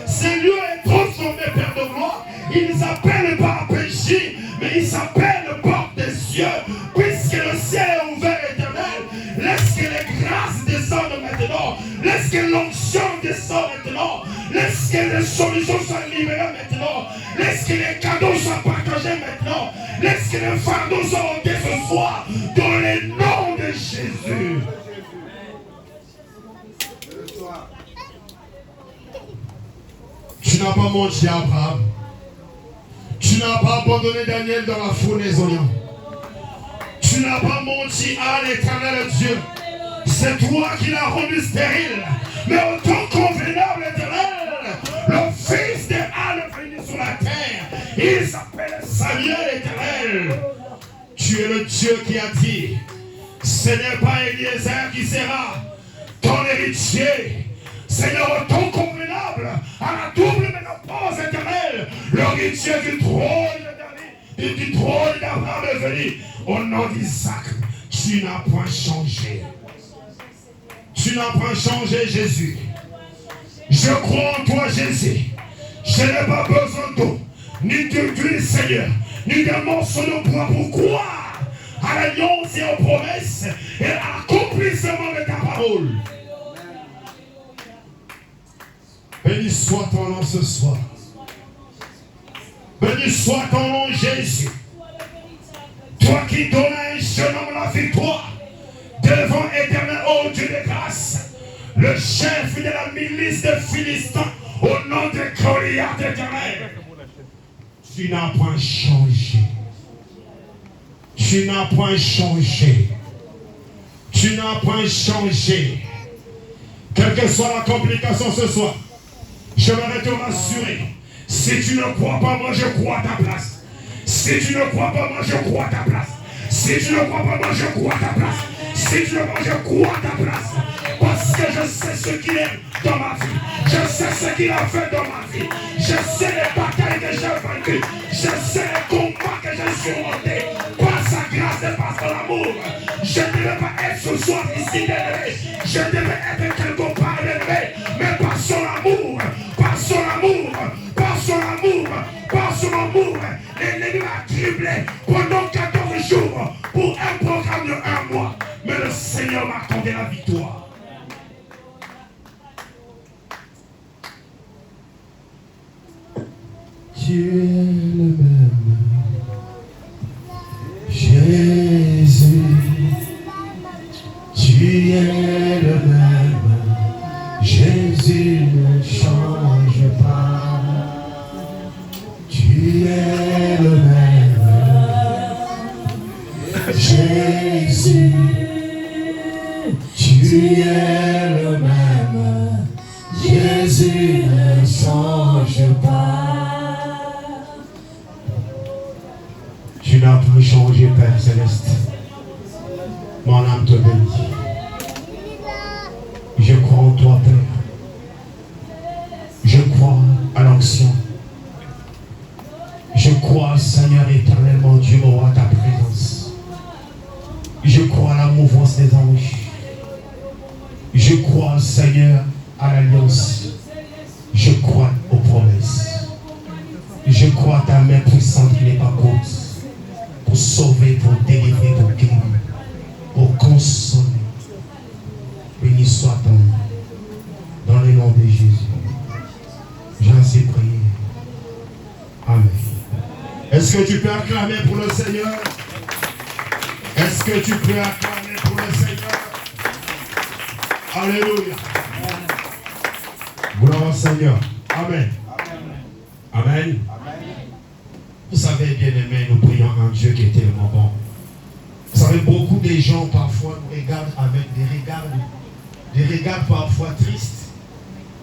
Ces lieux est transformé, Père de gloire. Ils appellent pas à pécher, mais il s'appelle porte des cieux, puisque le ciel est ouvert, Éternel. Laisse que les grâces descendent maintenant. Laisse que l'onction descende maintenant. Laisse que les solutions soient libérées maintenant. Laisse que les cadeaux soient partagés maintenant. Laisse que les fardeaux soient ôtés ce soir dans le nom de Jésus. Tu n'as pas menti à Abraham. Tu n'as pas abandonné Daniel dans la foule des oignons. Tu n'as pas menti à l'Éternel Dieu. C'est toi qui l'as rendu stérile. Mais au temps convenable, Éternel, le fils de Anne est venu sur la terre. Il s'appelle Samuel, Éternel. Tu es le Dieu qui a dit, ce n'est pas Eliezer qui sera ton héritier. Seigneur, au temps convenable, à la double ménopause, Éternel, l'héritier du trône d'Abraham est venu. Au nom d'Isaac, tu n'as point changé. Tu n'as point changé, Jésus. Je crois en toi, Jésus. Je n'ai pas besoin d'eau, ni d'huile, Seigneur, ni d'un morceau de bois pour croire à l'alliance et aux promesses et à l'accomplissement de ta parole. Béni soit ton nom ce soir. Béni soit ton nom, Jésus. Toi qui donnes à un jeune homme la victoire devant Éternel, ô Dieu de grâce, le chef de la milice des Philistins, au nom de Goliath, Éternel. Tu n'as point changé. Tu n'as point changé. Tu n'as point changé. Quelle que soit la complication ce soir, j'aimerais te rassurer. Si tu ne crois pas, moi je crois à ta place. Si tu ne crois pas, moi je crois à ta place. Si tu ne crois pas, moi je crois à ta place. Si tu ne crois pas, je crois à ta place. Parce que je sais ce qu'il est dans ma vie. Je sais ce qu'il a fait dans ma vie. Je sais les batailles que j'ai vaincues. Je sais les combats que j'ai surmontés. Par sa grâce et par son amour. Je ne devais pas être ce soir ici d'élevé. Je devais être quelque part d'élevé. Mais par son amour, par son amour, par son amour, par son amour, l'ennemi m'a criblé pendant 14 jours pour un programme de 1 mois. Mais le Seigneur m'a accordé la victoire. Tu es le même, Jésus. Tu es le même, Jésus ne change pas. Tu es le même, Jésus. Tu es le même, Jésus ne change pas. Tu n'as pas changé, Père Céleste. Mon âme te bénit. Je crois en toi, Père. Je crois à l'onction. Je crois, Seigneur éternel, mon Dieu, mon roi, à ta présence. Je crois à la mouvance des anges. Je crois, Seigneur, à l'alliance. Je crois aux promesses. Je crois à ta main puissante qui n'est pas courte. Pour sauver, pour délivrer, pour guérir, pour consoler. Béni soit ton nom. Dans le nom de Jésus. J'en suis prié. Amen. Est-ce que tu peux acclamer pour le Seigneur? Est-ce que tu peux acclamer pour le Seigneur? Alléluia. Gloire au Seigneur. Amen. Amen. Vous savez, bien aimé, nous prions un Dieu qui est tellement bon. Vous savez, beaucoup de gens parfois nous regardent avec des regards parfois tristes.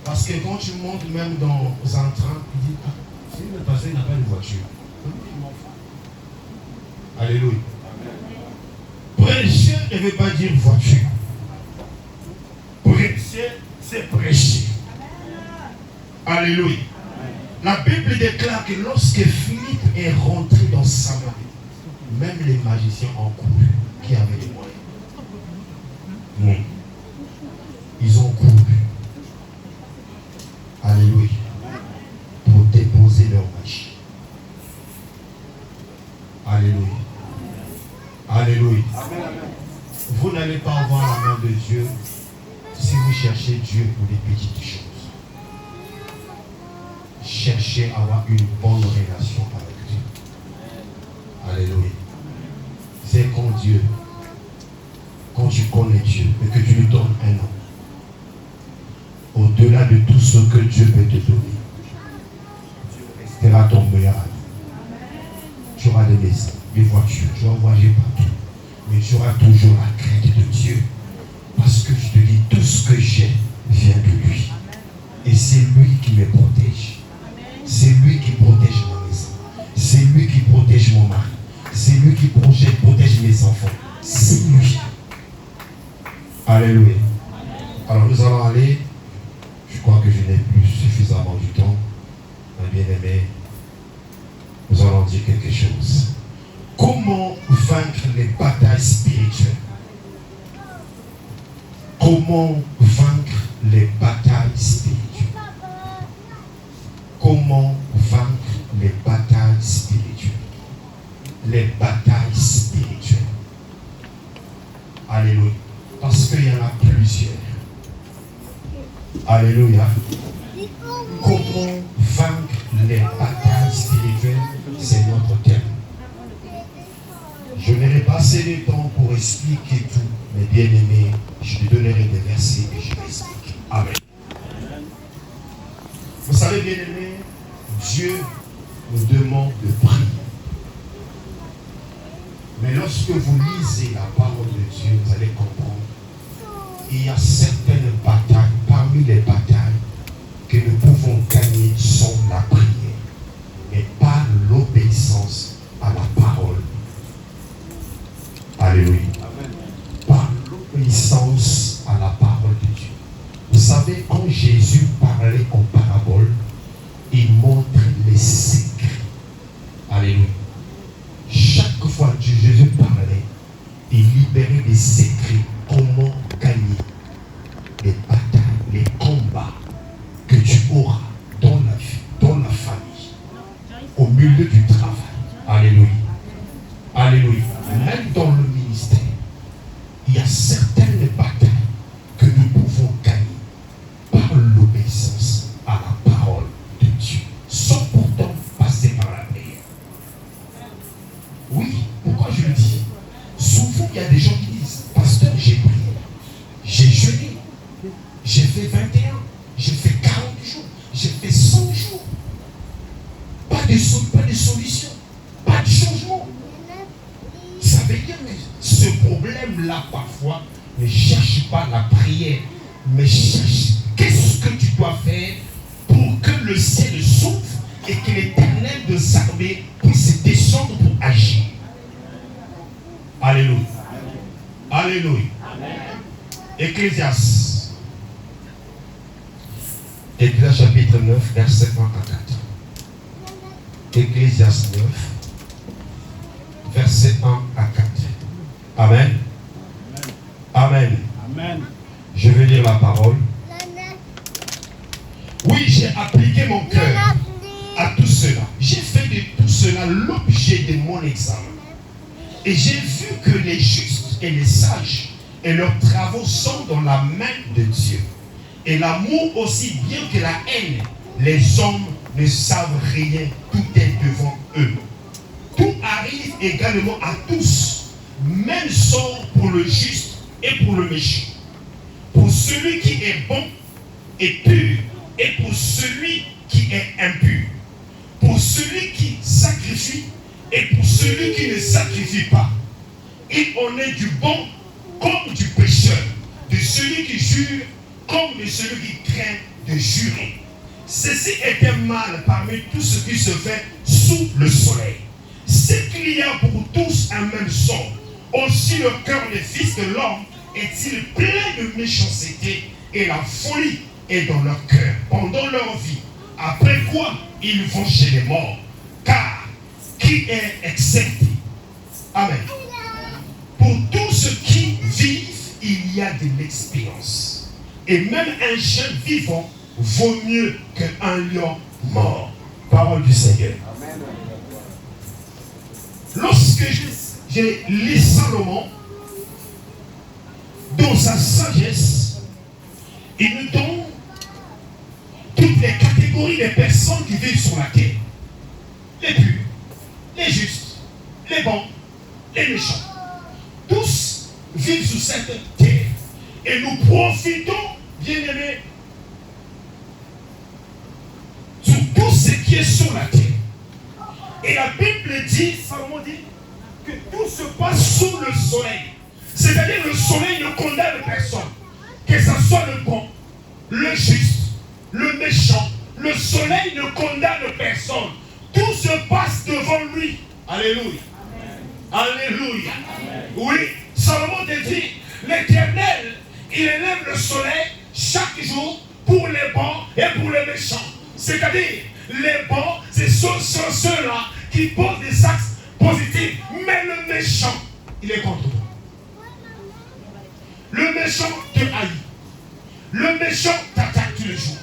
Parce que quand tu montes même dans un train, tu dis, ah, si le passé n'a pas de voiture. Alléluia. Prêcher ne veut pas dire voiture. Prêcher, c'est prêcher. Alléluia. La Bible déclare que lorsque Philippe est rentré dans Samarie, même les magiciens ont couru qui avaient les moyens. Non. Ils ont couru. Alléluia. Pour déposer leur magie. Alléluia. Alléluia. Vous n'allez pas avoir la main de Dieu si vous cherchez Dieu pour des petites choses. Cherchez à avoir une bonne relation avec Dieu. Alléluia. C'est quand Dieu, quand tu connais Dieu et que tu lui donnes un nom, au-delà de tout ce que Dieu peut te donner, Dieu restera ton meilleur ami. Tu auras des maisons, des voitures, tu vas voyager partout, mais tu auras toujours la crainte de Dieu. Parce que je te dis, tout ce que j'ai vient de lui. Et c'est lui qui me protège. C'est lui qui protège ma maison. C'est lui qui protège mon mari. C'est lui qui protège mes enfants. C'est lui. Alléluia. Alors nous allons aller. Je crois que je n'ai plus suffisamment du temps. Mes bien-aimés, nous allons dire quelque chose. Comment vaincre les batailles spirituelles? Comment vaincre les batailles spirituelles? Comment vaincre les batailles spirituelles? Les batailles spirituelles. Alléluia. Parce qu'il y en a plusieurs. Alléluia. Comment vaincre les batailles spirituelles? C'est notre thème. Je n'aurai pas assez de temps pour expliquer tout, mais bien aimé, je te donnerai des versets et je vais expliquer. Amen. Vous savez, bien aimé, Dieu nous demande de prier. Mais lorsque vous lisez la parole de Dieu, vous allez comprendre qu'il y a certaines batailles, parmi les batailles que nous pouvons gagner sans la prière, mais par l'obéissance à la parole. Alléluia. Par l'obéissance à la parole de Dieu. Vous savez, quand Jésus parlait en parabole, il montre les secrets. Alléluia. Chaque fois que Jésus parlait, il libérait des secrets. Comment gagner les batailles, les combats que tu auras dans la vie, dans la famille, au milieu du travail. Alléluia. Alléluia. Même dans le ministère, il y a certaines batailles que nous pouvons gagner par l'obéissance à la parole de Dieu, sans pourtant passer par la prière. Oui, pourquoi je le dis? Souvent, il y a des gens qui disent, pasteur, j'ai prié, j'ai jeûné, j'ai fait 21, j'ai fait 40 jours, j'ai fait 100 jours. Pas de solution, pas de changement. Ça veut dire que ce problème-là, parfois, ne cherche pas la prière, mais cherche qu'est-ce que tu dois faire pour que le ciel s'ouvre et que l'Éternel de s'armer puisse descendre pour agir. Alléluia. Alléluia. Ecclésiaste. Ecclésiaste chapitre 9, verset 1 à 4. Ecclésiaste 9, verset 1 à 4. Amen. Amen. Amen. Je vais lire la parole. Oui, j'ai appliqué mon cœur à tout cela. J'ai fait de tout cela l'objet de mon examen. Et j'ai vu que les justes et les sages et leurs travaux sont dans la main de Dieu. Et l'amour aussi bien que la haine, les hommes ne savent rien, tout est devant eux. Tout arrive également à tous, même sort pour le juste et pour le méchant. Pour celui qui est bon et pur, et pour celui qui est impur. Pour celui qui sacrifie et pour celui qui ne sacrifie pas. Il en est du bon comme du pécheur, de celui qui jure comme de celui qui craint de jurer. Ceci est un mal parmi tout ce qui se fait sous le soleil. C'est qu'il y a pour tous un même sort. Aussi le cœur des fils de l'homme est-il plein de méchanceté et la folie est dans leur cœur pendant leur vie. Après quoi, ils vont chez les morts. Car qui est accepté? Amen. Pour tous ceux qui vivent, il y a de l'expérience. Et même un chien vivant vaut mieux qu'un lion mort. Parole du Seigneur. Lorsque j'ai lu Salomon, dans sa sagesse, il nous donne toutes les catégories des personnes qui vivent sur la terre. Les purs, les justes, les bons, les méchants. Tous vivent sur cette terre. Et nous profitons, bien-aimés, sur tout ce qui est sur la terre. Et la Bible dit, Salomon dit, que tout se passe sous le soleil. C'est-à-dire le soleil ne condamne personne. Que ce soit le bon, le juste, le méchant. Le soleil ne condamne personne. Tout se passe devant lui. Alléluia. Alléluia. Oui, Salomon te dit, l'Éternel, il élève le soleil chaque jour pour les bons et pour les méchants. C'est-à-dire, les bons, c'est ceux-là qui posent des actes positifs. Mais le méchant, il est contre toi. Le méchant te haït. Le méchant t'attaque tous les jours.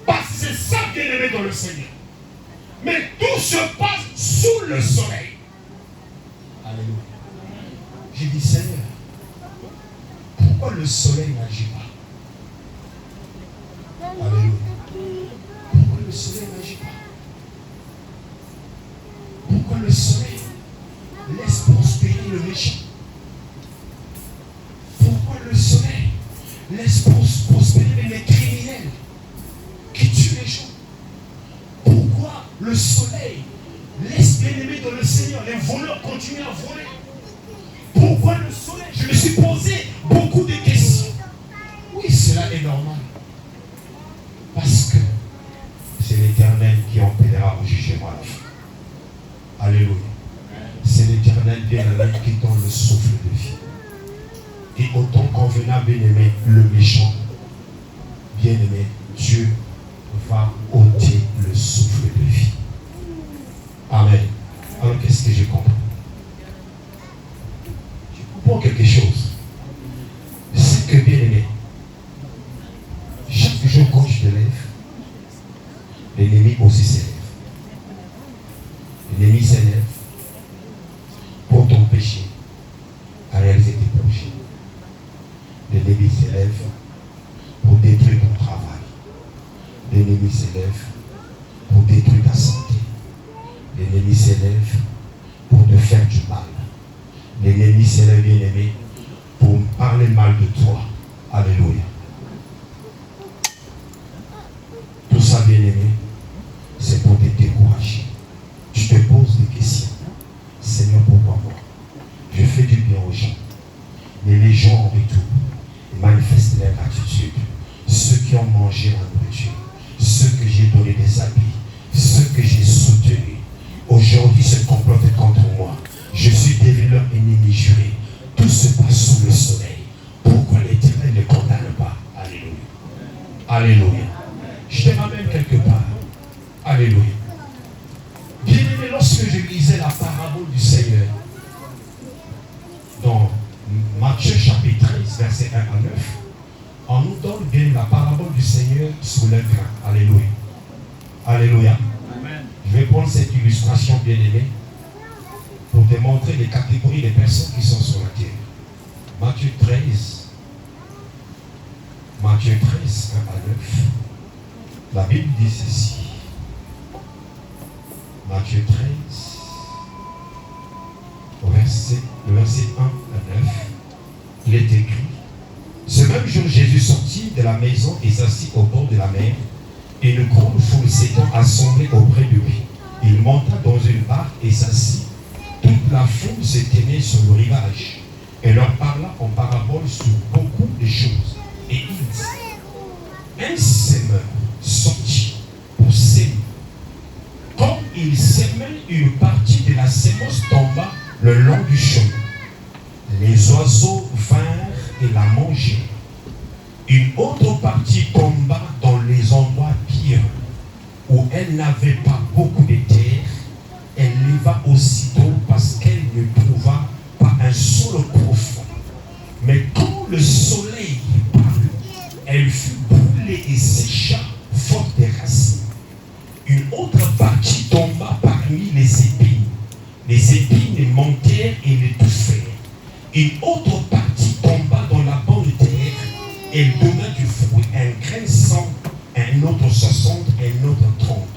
Parce que c'est ça bien aimé dans le Seigneur. Mais tout se passe sous le soleil. Alléluia. J'ai dit, Seigneur, pourquoi le soleil n'agit pas? Alléluia. Pourquoi le soleil n'agit pas? Pourquoi le soleil laisse prospérer le méchant? Pourquoi le soleil laisse prospérer les criminels qui tuent les gens? Pourquoi le soleil laisse bien aimer dans le Seigneur les voleurs continuer à voler? Pourquoi le soleil? Je me suis posé beaucoup de questions. Oui, cela est normal. Parce que c'est l'Éternel qui en paiera au jugement à la fin. Alléluia. C'est l'Éternel bien-aimé qui donne le souffle de vie. Et autant convenable, bien-aimé, le méchant, bien-aimé, Dieu va ôter le souffle de vie. Amen. Alors qu'est-ce que je comprends? Je comprends quelque chose. C'est que, bien-aimé, chaque jour quand je te lève, l'ennemi aussi s'élève. L'ennemi s'élève pour t'empêcher à réaliser tes projets. L'ennemi s'élève pour détruire ton travail. L'ennemi s'élève pour détruire ta santé. L'ennemi s'élève pour te faire du mal. L'ennemi s'élève, bien-aimé, pour parler mal de toi. Alléluia. Tout ça, bien-aimé, c'est pour te décourager. Tu te poses des questions. Seigneur, pourquoi moi? Je fais du bien aux gens. Mais les gens en retour manifestent leur gratitude. Ceux qui ont mangé ma nourriture, ceux que j'ai donné des habits, ceux que j'ai soutenus, aujourd'hui se complotent contre moi. Je suis devenu leur ennemi juré. Tout se passe sous le soleil. Pourquoi l'Éternel ne condamne pas? Alléluia. Alléluia. Je te ramène quelque part. Alléluia. Bien aimé, lorsque je lisais la parabole du Seigneur, dans Matthieu chapitre 13, verset 1 à 9, on nous donne bien la parabole du Seigneur sur le grain. Alléluia. Alléluia. Amen. Je vais prendre cette illustration, bien aimée, pour te montrer les catégories des personnes qui sont sur la terre. Matthieu 13, 1 à 9, la Bible dit ceci. Matthieu 13, le verset 1 à 9, il est écrit: ce même jour, Jésus sortit de la maison et s'assit au bord de la mer, et une grande foule s'étant assemblée auprès de lui. Il monta dans une barque et s'assit. Toute la foule se tenait sur le rivage et leur parla en parabole sur beaucoup de choses. Et il dit: un semeur sortit pour s'aimer. Comme il s'aimait, une partie de la sémence tomba le long du chemin. Les oiseaux vinrent et la mangèrent. Une autre partie tomba dans les endroits pierreux, où elle n'avait pas beaucoup de terre. Elle leva aussitôt parce qu'elle ne trouva pas un sol profond. Mais quand le soleil parut, elle fut brûlée et sécha, faute des racines. Une autre partie tomba parmi les épines. Les et montèrent et l'étouffèrent. Une autre partie tomba dans la bonne terre. Elle donna du fruit, un grain 100, un autre 60, un autre 30.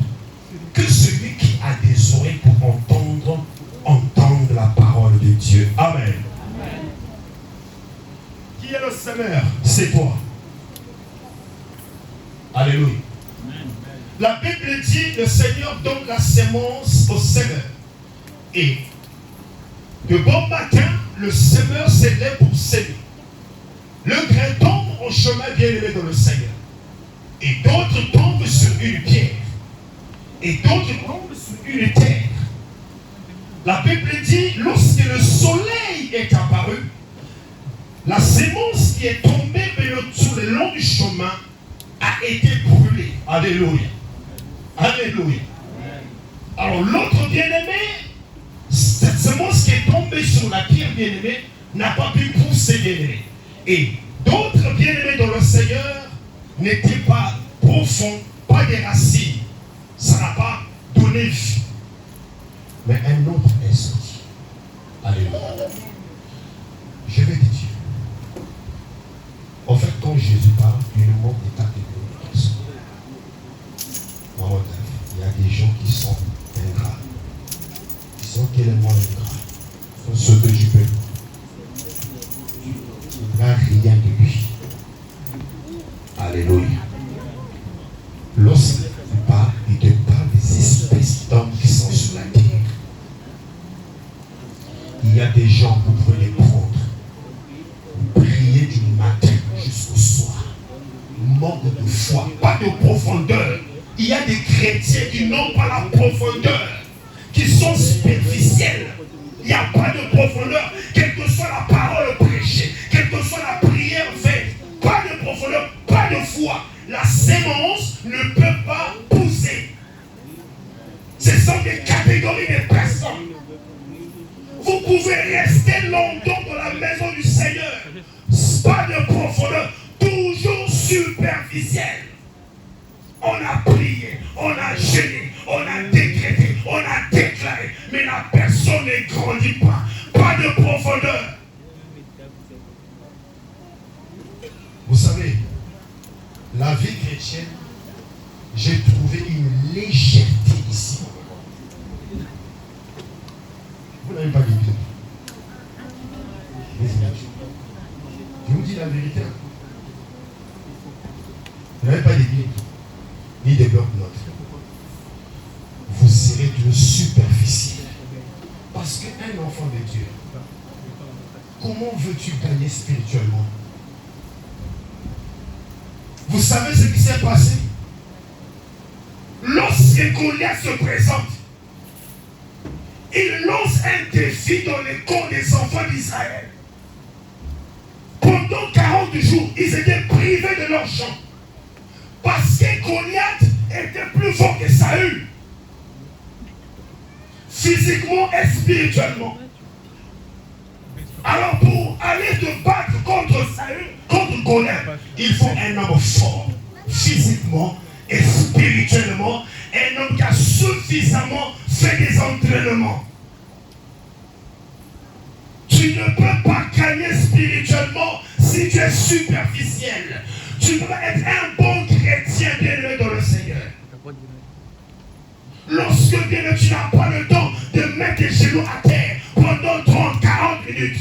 Que celui qui a des oreilles pour entendre, entende la parole de Dieu. Amen. Amen. Qui est le semeur? C'est toi. Alléluia. Amen. La Bible dit, le Seigneur donne la sémence au semeur. Et de bon matin, le semeur s'élève pour s'aimer. Le grain tombe au chemin bien élevé dans le Seigneur. Et d'autres tombent sur une pierre. Et d'autres tombent sur une terre. La Bible dit, lorsque le soleil est apparu, la sémence qui est tombée sur le long du chemin a été brûlée. Alléluia. Alléluia. Alors l'autre bien-aimé, cette sémence qui est tombée sur la pierre bien-aimée n'a pas pu pousser bien-aimé. Et d'autres bien-aimés dans le Seigneur n'étaient pas profonds, pas des racines. Ça n'a pas donné vie. Mais un autre est sorti. Alléluia. Je vais te dire. En fait, quand Jésus parle, il nous montre des catégories de personnes. Il y a des gens qui sont ingrats. Ils sont tellement ingrats. Ils sont sauvés du peuple. Il n'a rien de lui. Alléluia. Lorsqu'il parle, il te parle des espèces d'hommes qui sont sur la terre. Il y a des gens, vous pouvez les prendre. Vous priez du matin jusqu'au soir. Manque de foi, pas de profondeur. Il y a des chrétiens qui n'ont pas la profondeur, qui sont superficiels. Il n'y a pas de profondeur, quelle que soit la parole prêchée, quelle que soit la prière faite. Pas de profondeur, pas de foi. La sémence ne peut pas pousser. Ce sont des catégories de personnes. Vous pouvez rester longtemps dans la maison du Seigneur. Pas de profondeur, toujours superficiel. On a prié, on a jeûné, on a décrété, on a déclaré, mais la personne ne grandit pas. Pas de profondeur. Vous savez, la vie chrétienne, j'ai trouvé une légèreté ici. Vous n'avez pas d'église. Je vous dis la vérité. Vous n'avez pas d'église, ni de blocs-notes. Vous serez d'une superficielle. Parce qu'un enfant de Dieu, comment veux-tu gagner spirituellement? Vous savez ce qui s'est passé? Lorsque Goliath se présente, il lance un défi dans les corps des enfants d'Israël. Pendant 40 jours, ils étaient privés de leur champ. Parce que Goliath était plus fort que Saül. Physiquement et spirituellement. Alors pour aller te battre contre Saül, contre Goliath, il faut un homme fort, physiquement et spirituellement, un homme qui a suffisamment fait des entraînements. Tu ne peux pas gagner spirituellement si tu es superficiel. Tu dois être un bon chrétien bien élevé dans le Seigneur. Lorsque bien tu n'as pas le temps de mettre tes genoux à terre pendant 30, 40 minutes.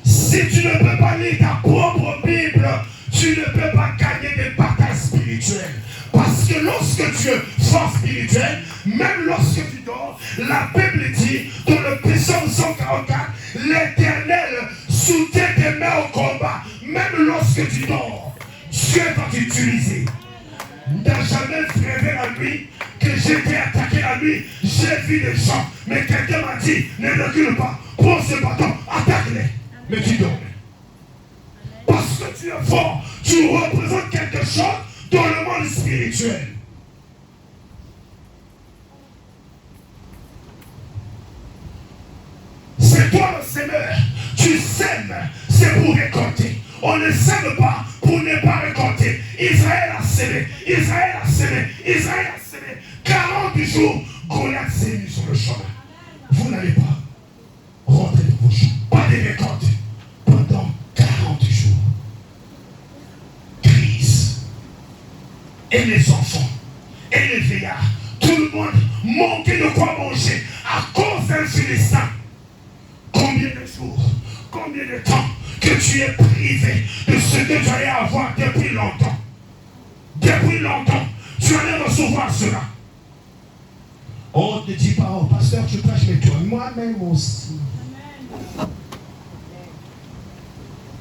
Si tu ne peux pas lire ta propre Bible, tu ne peux pas gagner des batailles spirituelles. Parce que lorsque tu es fort spirituel, même lorsque tu dors, la Bible dit dans le Psaume 144, l'Éternel soutient tes mains au combat. Même lorsque tu dors, Dieu va t'utiliser. N'a jamais rêvé la nuit que j'étais attaqué la nuit, j'ai vu des gens, mais quelqu'un m'a dit, ne recule pas, prends ce bâton, attaque-les. Mais tu dormais. Parce que tu es fort, tu représentes quelque chose dans le monde spirituel. C'est toi le semeur. Tu sèmes, c'est pour récolter. On ne sème pas pour ne pas récolter. Israël a sémé, Israël a sémé, Israël a sémé. 40 jours, Goliath s'est mis sur le chemin. Vous n'allez pas et les enfants, et les vieillards. Tout le monde manquait de quoi manger à cause d'un Philistin. Combien de jours, combien de temps que tu es privé de ce que tu allais avoir depuis longtemps. Depuis longtemps, tu allais recevoir cela. On ne te dit pas, oh pasteur, tu prêches, mais toi, moi-même aussi.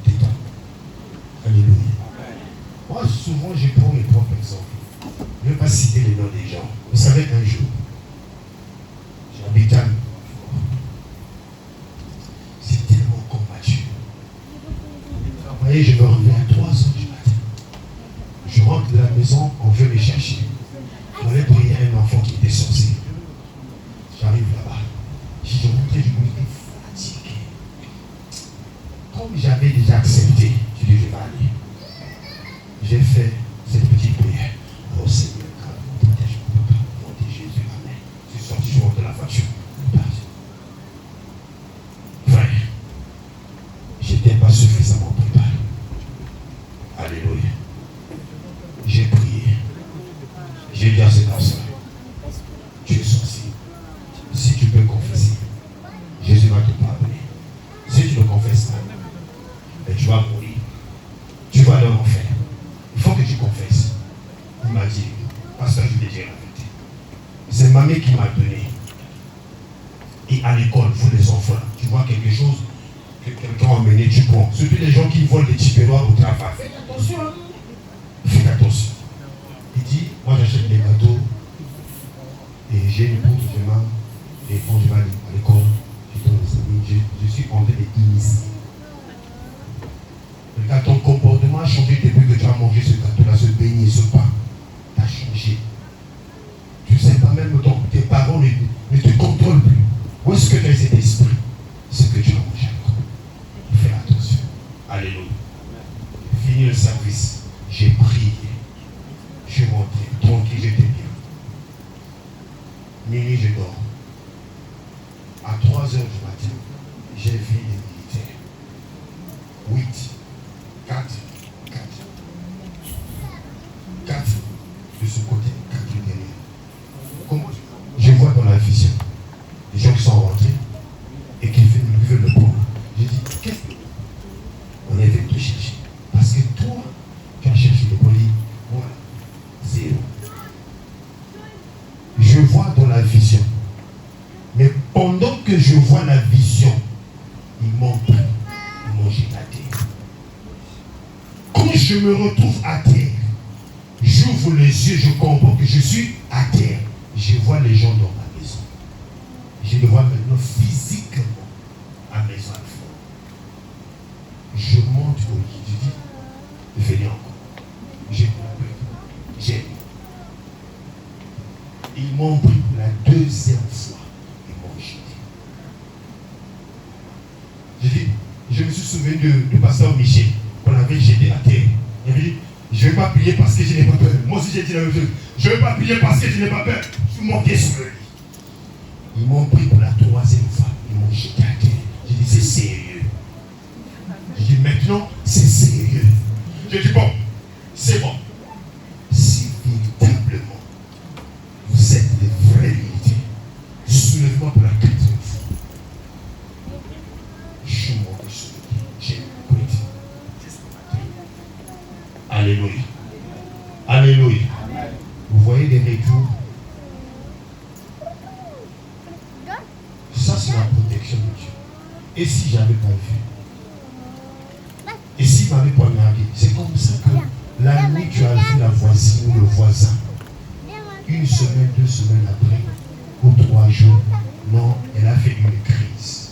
Dis-toi. Alléluia. Moi, souvent, je prends mes propres exemples. Je ne vais pas citer les noms des gens. Vous savez, un jour, j'habite à c'est tellement combattu. Vous voyez, je me réveille à 3 h du matin. Je rentre de la maison, on veut me chercher. On allait prier un enfant qui était sorcier. J'arrive là-bas. J'ai rentré, je me dis fatigué. Comme j'avais déjà accepté, je dis je vais aller. J'ai fait cette petite prière. Oh Seigneur, protège mon papa. Au nom de Jésus, amen. Je suis sorti, je rentre de la voiture. Frère, je n'étais pas suffisamment préparé. Alléluia. J'ai prié. J'ai dit à cet enfant, tu es sorcier. Si tu peux confesser, Jésus va te pardonner. Si tu ne confesses pas, tu vas mourir. Tu vas aller en enfer. Il faut que tu confesses. Il m'a dit, pasteur, je vais dire la vérité. C'est mamie qui m'a donné. Et à l'école, vous les enfants, tu vois quelque chose que quelqu'un a emmené, tu prends. Surtout les gens qui volent des petits noirs au travail. Faites attention. Faites attention. Il dit, moi j'achète des gâteaux et j'ai une épouse demain et quand je vais à l'école, je donne les amis, je suis en train d'initier. Regarde, ton comportement a changé depuis que tu as mangé ce gâteau-là, ce beignet, ce pain. Tu as changé. Tu ne sais pas même, tes parents ne te contrôlent plus. Où est-ce que tu as cet esprit? C'est que tu as mangé encore. Fais attention. Alléluia. Fini le service. J'ai prié. Je suis rentré. Tranquille, j'étais bien. Minuit, je dors. À 3 h du matin, j'ai vu les militaires. 8, 4 de ce côté, 4 derrière. Comment je vois dans la vision les gens qui sont rentrés et qui veulent me prendre. J'ai dit, qu'est-ce que on est venu te chercher? Parce que toi, tu as cherché le colis. Voilà. 0. Je vois dans la vision. Mais pendant que je vois la vision, ils m'ont pris, ils m'ont jeté à terre. Quand je me retrouve à terre, j'ouvre les yeux, je comprends que je suis à terre. Je vois les gens dans ma maison. Je le vois maintenant physiquement à mes enfants. Je monte au lit, je dis, venez encore. J'ai peur. J'ai. Ils m'ont pris pour la 2e fois. Ils m'ont jeté. J'ai dit, je me suis souvenu de pasteur Michel, qu'on avait jeté à terre. Il avait dit, je ne vais pas prier parce que je n'ai pas peur. Moi aussi j'ai dit la même chose. Je ne vais pas prier parce que je n'ai pas peur. Je suis monté sur le lit. Ils m'ont pris pour la 3e fois. Ils m'ont jeté à terre. J'ai dit, c'est sérieux. J'ai dit, maintenant, c'est sérieux. J'ai dit, bon, c'est bon. Si véritablement, vous êtes des vrais militaires, soulève-moi pour la 4e fois. Je suis monté sur le lit. J'ai prêté. Alléluia. Alléluia. Vous voyez des retours. Ça, c'est la protection de Dieu. Et si je n'avais pas vu? Et s'il m'avait poignardé? C'est comme ça que la nuit, tu as vu la voisine ou le voisin. 1 semaine, 2 semaines après, ou 3 jours, non, elle a fait une crise.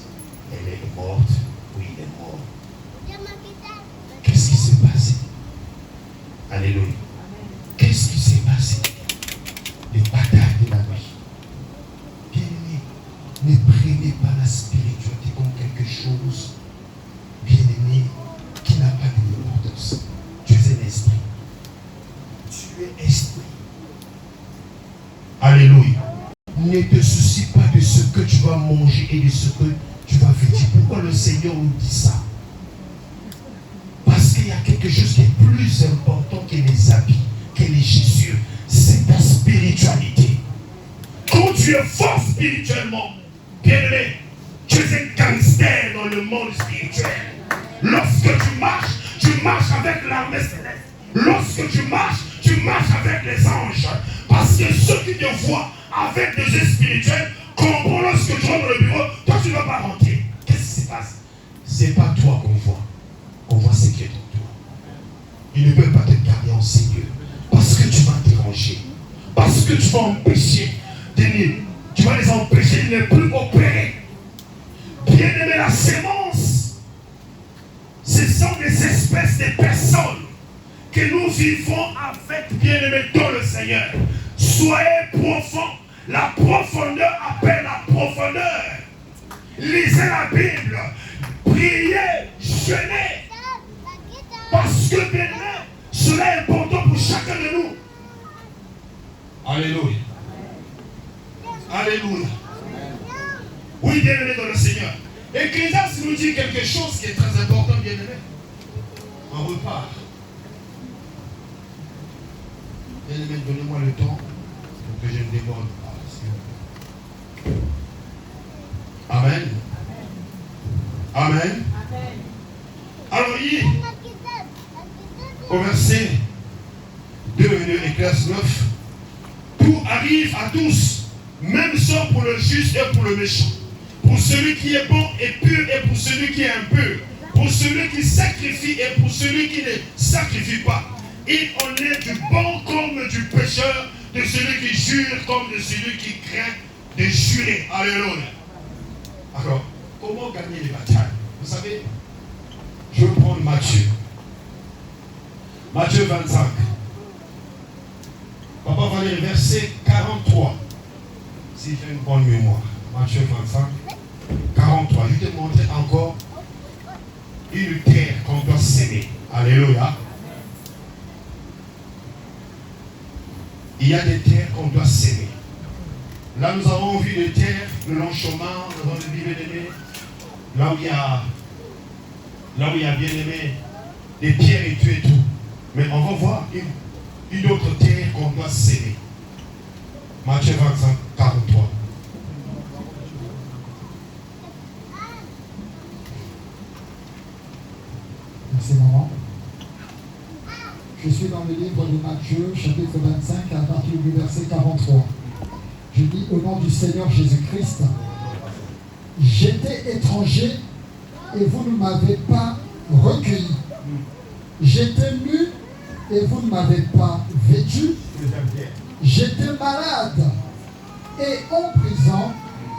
Elle est morte. Oui, elle est morte. Qu'est-ce qui s'est passé? Alléluia. Qu'est-ce qui s'est passé? Les batailles de la nuit. Bien-aimé, ne prenez pas la spiritualité comme quelque chose, bien-aimé, qui n'a pas d'importance. Tu es un esprit. Tu es esprit. Alléluia. Ne te soucie pas de ce que tu vas manger et de ce que tu vas vêtir. Pourquoi le Seigneur nous dit ça? Parce qu'il y a quelque chose qui est plus important que les habits. Quel est Jésus? C'est ta spiritualité. Quand tu es fort spirituellement, bien-aimé, tu es un gangster dans le monde spirituel. Lorsque tu marches avec l'armée céleste. Lorsque tu marches avec les anges. Parce que ceux qui te voient avec des yeux spirituels comprennent lorsque tu rentres dans le bureau, toi tu ne vas pas rentrer. Qu'est-ce qui se passe? C'est pas toi qu'on voit. On voit ce qui est en toi. Ils ne peuvent pas te garder en Seigneur. Parce que tu vas déranger. Parce que tu vas empêcher. Tu vas les empêcher de ne plus opérer. Bien-aimé, la sémence, ce sont des espèces de personnes que nous vivons avec, bien-aimé, dans le Seigneur. Soyez profonds. La profondeur appelle la profondeur. Lisez la Bible. Priez, jeûnez. Parce que, bien-aimé, cela est important pour chacun de nous. Alléluia. Alléluia. Oui, bien-aimé dans le Seigneur. Ecclésiaste nous dit quelque chose qui est très important, bien-aimé. On repart. Bien-aimé, donnez-moi le temps pour que je ne déborde pas. Amen. Amen. Alors, hier, au verset 2 de Ecclésiaste 9, tout arrive à tous, même sort pour le juste et pour le méchant. Pour celui qui est bon et pur et pour celui qui est impur. Pour celui qui sacrifie et pour celui qui ne sacrifie pas. Il en est du bon comme du pécheur, de celui qui jure comme de celui qui craint de jurer. Alléluia. Alors, comment gagner les batailles? Vous savez, je vais prendre Matthieu. Matthieu 25. Papa va lire verset 43. S'il fait une bonne mémoire. Matthieu 25, 43. Je vais te montrer encore une terre qu'on doit s'aimer. Alléluia. Il y a des terres qu'on doit s'aimer. Là, nous avons vu des terres, le long chemin, nous avons vu, bien aimé, là où il y a bien aimé, des pierres et tout et tout. Mais on va voir une autre terre qu'on doit s'aimer. Matthieu 25, 43. Merci maman. Je suis dans le livre de Matthieu, chapitre 25, à partir du verset 43. Je dis au nom du Seigneur Jésus-Christ, j'étais étranger et vous ne m'avez pas recueilli. J'étais nu et vous ne m'avez pas vêtu. J'étais malade et en prison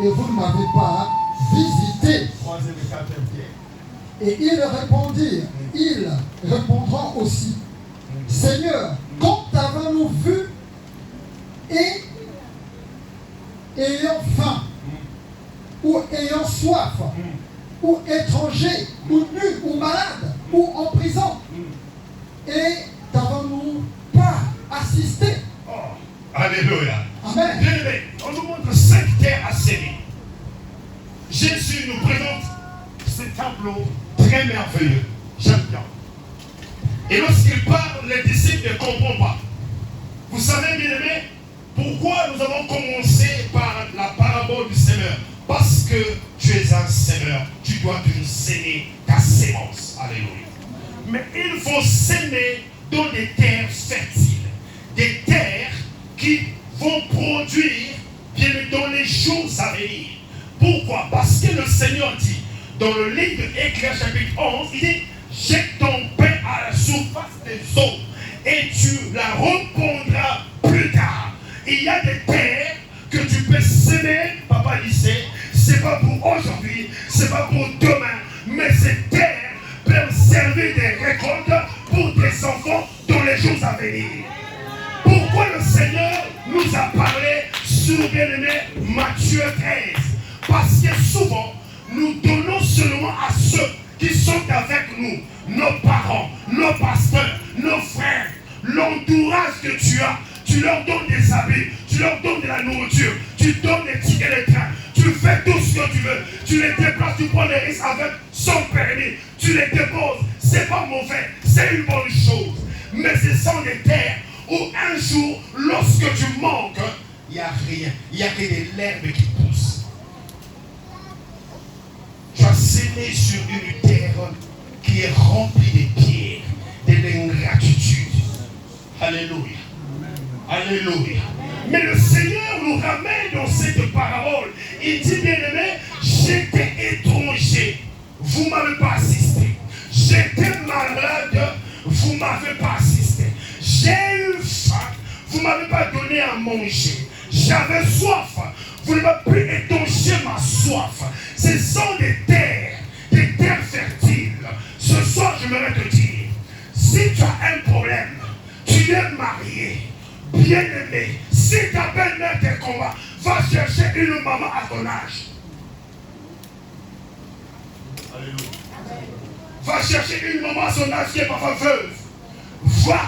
et vous ne m'avez pas visité. Et ils répondront aussi, Seigneur, quand t'avons-nous vu et ayant faim, ou ayant soif, ou étranger, ou nu, ou malade, ou en prison, et t'avons-nous pas assisté? Oh, alléluia. Amen. Bien aimé, on nous montre 5 terres à s'aimer. Jésus nous présente ce tableau très merveilleux. J'aime bien. Et lorsqu'il parle, les disciples ne comprennent pas. Vous savez, bien aimé, pourquoi nous avons commencé par la parabole du Seigneur? Parce que tu es un Seigneur, tu dois toujours s'aimer ta sémence. Alléluia. Mais il faut s'aimer dans des terres fertiles, des terres qui vont produire bien dans les jours à venir. Pourquoi? Parce que le Seigneur dit, dans le livre de Ecclésiaste chapitre 11, il dit, jette ton pain à la surface des eaux et tu la répondras plus tard. Il y a des terres que tu peux s'aimer, papa lycée, c'est pas pour aujourd'hui, c'est pas pour demain, mais ces terres peuvent servir des récoltes pour tes enfants dans les jours à venir. Pourquoi le Seigneur nous a parlé sur bien-aimé Matthieu 13? Parce que souvent, nous donnons seulement à ceux qui sont avec nous, nos parents, nos pasteurs, nos frères, l'entourage que tu leur donnes des habits, tu leur donnes de la nourriture, tu donnes des tickets de train, tu fais tout ce que tu veux, tu les déplaces, tu prends des risques avec son permis, tu les déposes, c'est pas mauvais, c'est une bonne chose. Mais ce sont des terres Ou un jour, lorsque tu manques, il n'y a rien. Il n'y a que de l'herbe qui pousse. Tu as semé sur une terre qui est remplie de pierres, de l'ingratitude. Alléluia. Alléluia. Mais le Seigneur nous ramène dans cette parole. Il dit, bien aimé, j'étais étranger, vous ne m'avez pas assisté. J'étais malade, vous ne m'avez pas assisté. J'ai eu faim, vous ne m'avez pas donné à manger. J'avais soif, vous ne m'avez plus étanché ma soif. Ce sont des terres fertiles. Ce soir, je voudrais te dire, si tu as un problème, tu es marié, bien-aimé, si ta belle-mère te combat, va chercher une maman à ton âge. Alléluia. Va chercher une maman à son âge qui est parfois veuve. Va,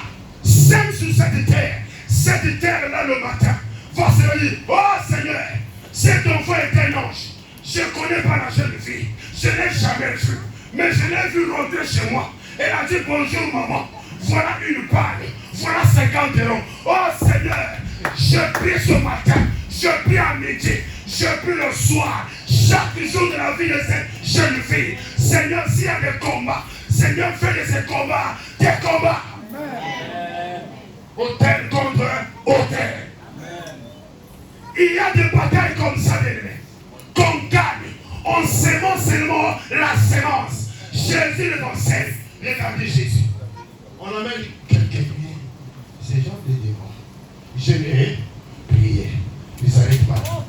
sème sur cette terre-là le matin. Va se dire, oh Seigneur, cet enfant est un ange. Je ne connais pas la jeune fille. Je ne l'ai jamais vu. Mais je l'ai vu rentrer chez moi. Elle a dit, bonjour maman. Voilà une balle. Voilà 50 €. Oh Seigneur, je prie ce matin. Je prie à midi. Je prie le soir. Chaque jour de la vie de cette jeune fille. Seigneur, s'il y a des combats, Seigneur, fais de ces combats des combats. Autel contre autel. Il y a des batailles comme ça, qu'on gagne en sémant seulement la sémence. Jésus le enseigne. Regardez Jésus. On amène quelqu'un prier. Ces gens de démons. Je l'ai prié. Ils ne s'arrêtent pas.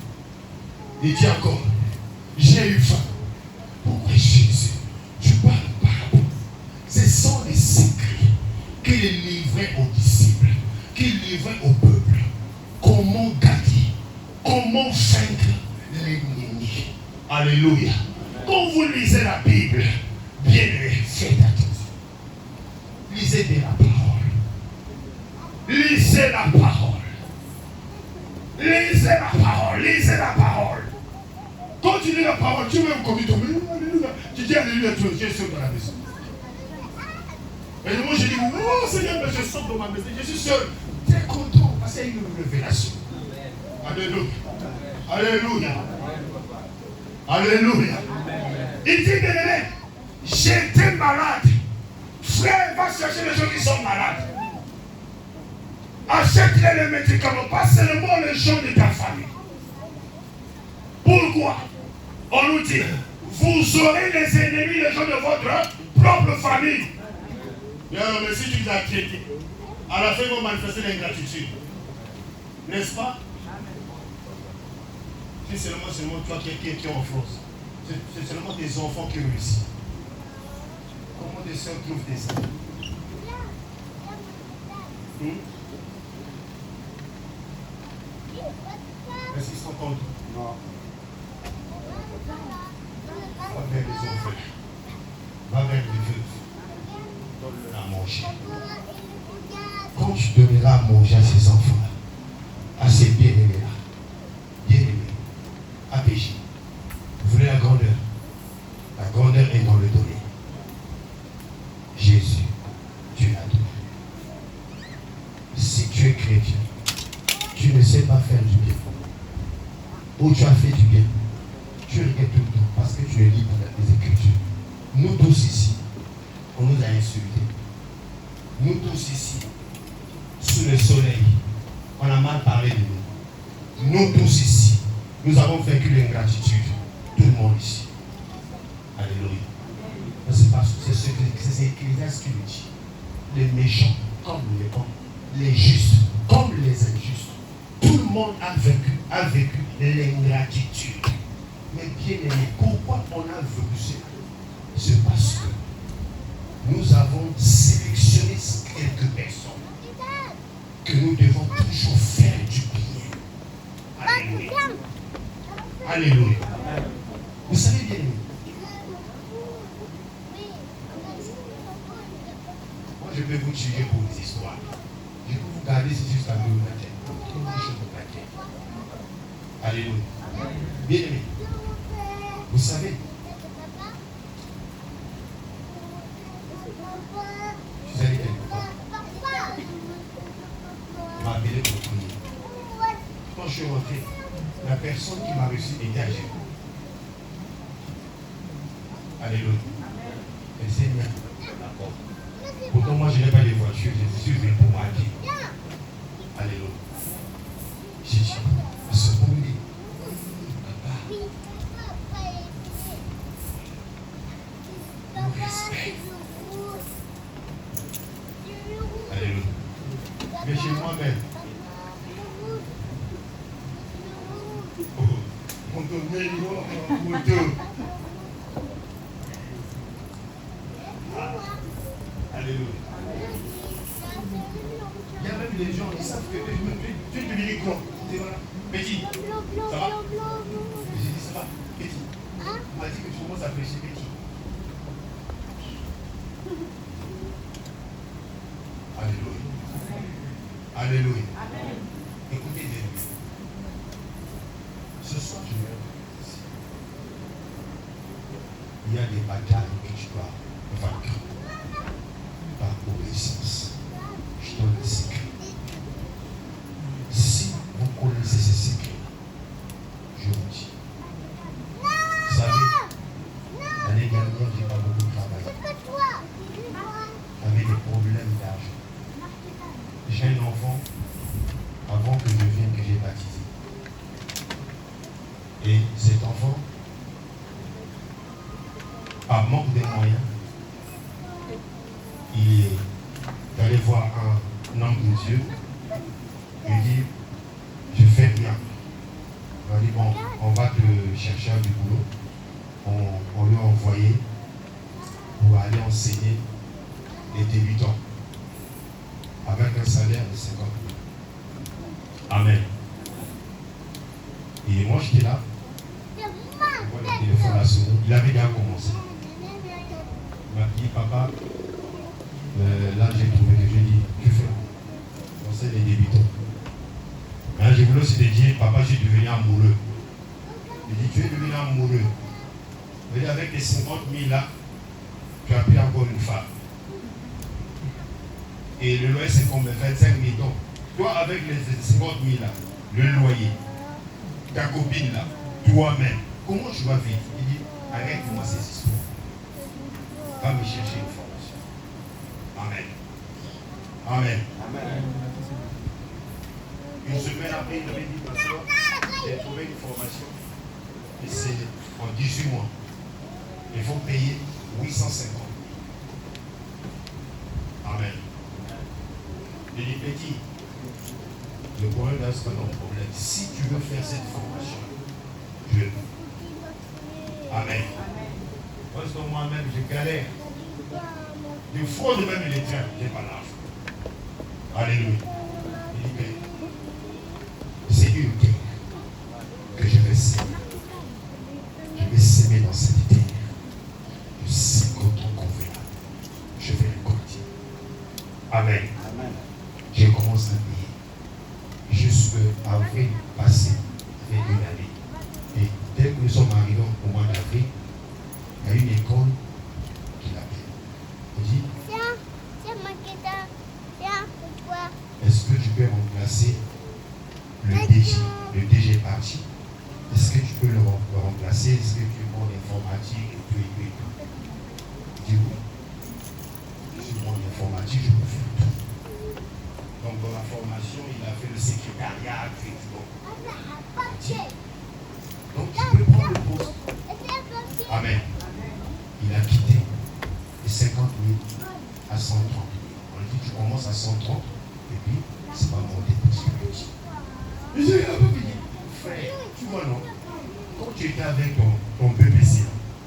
Il dit encore, j'ai eu faim. Pourquoi Jésus, tu parles pas? Ce sont les secrets qu'il livrait aux disciples, qu'il livrait au peuple. Comment gagner? Comment vaincre l'ennemi? Alléluia. Quand vous lisez la Bible, bien aimé, faites attention. Lisez bien la parole. Lisez la parole. Lisez la parole. Lisez la parole. Quand tu lis la parole, tu veux me commis ton Alléluia. Tu dis Alléluia, tu es seul dans la maison. Et moi je dis, oh Seigneur, mais je sors dans ma maison, je suis seul. Tu es content parce qu'il y a une révélation. Alléluia. Alléluia. Alléluia. Il dit, bien-aimé, j'étais malade. Frère, va chercher les gens qui sont malades. Achète-les les médicaments, pas seulement les gens de ta famille. Pourquoi? On nous dit, vous aurez les ennemis, les gens de votre propre famille. Mais si tu les as traités, à la fin, ils vont manifester l'ingratitude. N'est-ce pas? Si c'est seulement toi qui es en France, c'est seulement des enfants qui réussissent. Comment des soeurs trouvent des amis? Est-ce qu'ils sont contents? Non. Va vers les orphelins. Va vers les veuves. Donne-leur à manger. Quand tu donneras à manger à ces enfants-là, à ces bien-aimés-là, bien-aimés, APJ, vous voulez la grandeur? La grandeur est dans le donner. Jésus, tu l'as donné. Si tu es chrétien, tu ne sais pas faire du bien, ou tu as fait du bien, tu regrettes tout le temps parce que tu es libre des Écritures. Nous tous ici, on nous a insultés. Nous tous ici, sous le soleil, on a mal parlé de nous. Nous tous ici, nous avons vaincu l'ingratitude. Tout le monde ici. Alléluia. C'est ce que Ecclésiaste qui nous dit. Les méchants comme les bons, les justes comme les injustes. Tout le monde a vécu l'ingratitude. Mais bien aimé, pourquoi on a vécu cela? C'est parce que nous avons sélectionné quelques personnes que nous devons toujours faire du bien. Alléluia. Alléluia. Vous savez bien aimé, moi je peux vous tuer pour des histoires. Je peux vous garder ici jusqu'à demain matin. Alléluia. Bien aimé, vous savez, je suis allé quelque part. je suis rentré, la personne qui m'a reçu était âgée. Alléluia. Elle s'est mise d'accord. Pourtant, moi, je n'ai pas de voiture, je suis venu pour marquer. Alléluia. J'ai dit, ce moment, papa, le respect. Alléluia. Mais chez moi-même, on te met mon Dieu. Alléluia. Il y a même des gens qui savent que tu es devenu quoi? Petit, ça va? J'ai dit ça va, petit. On m'a dit que tu commences à prêcher petit. Alléluia. Alléluia. Écoutez bien. Ce soir, je vais ici. Il y a des batailles que tu dois vaincre par obéissance. Je donne le secret. Si vous connaissez ces secrets, je vous dis. Vous savez, l'année dernière, j'ai pas beaucoup travaillé. J'avais des problèmes d'argent. J'ai un enfant, avant que je vienne, que j'ai baptisé. Et cet enfant, par manque de moyens, il est allé voir un homme de Dieu. Il dit, je fais rien. Il a dit, bon, on va te chercher du boulot. On lui a envoyé pour aller enseigner les débutants avec un salaire de 50 000. Amen. Et moi, j'étais là. Le téléphone a sonné. Il avait déjà commencé. Il m'a dit, papa, là j'ai trouvé que j'ai dit, tu fais. On sait les débutants. Mais j'ai voulu aussi te dire, papa, je suis devenu amoureux. Il dit, tu es devenu amoureux. Il dit, avec les 50 000 là, tu as pris encore une femme. Et le loyer, c'est combien? 25 000 ans. Toi, avec les 50 000 là, le loyer, ta copine là, toi-même, comment tu vas vivre? Il dit, arrête-moi ces histoires. Va me chercher une formation. Amen. Amen. Amen. Une semaine après, il avait dit, pasteur, j'ai trouvé une formation. Et c'est en 18 mois. Il faut payer 850. Amen. Il dit, petit, le problème là, c'est pas ton problème. Si tu veux faire cette formation, je le fais. Amen. Parce que moi-même, je galère. Je fraude même les trains, je n'ai pas l'argent. Alléluia. Il dit que c'est une terre que je vais semer. Je vais semer dans cette terre de 50 ans convenable. Je vais récolter. Amen. Amen. Je commence à payer. Jusqu'à avril passé, il y a une année. Et dès que nous sommes arrivés au mois d'avril, il y a une école qui l'appelle. Il dit, est-ce que tu peux remplacer le DG parti? Est-ce que tu peux le remplacer? Est-ce que tu es bon en informatique et tout et tout? Il dit oui. Je suis bon en informatique, je peux faire tout. Donc dans la formation, il a fait le secrétariat, tout. Donc tu peux prendre le poste. Amen. Il a quitté les 50 000 à 130 000. On lui dit tu commences à 130 et puis c'est pas monté petit à petit. Et j'ai un peu dit, frère, tu vois non, quand tu étais avec ton PPC,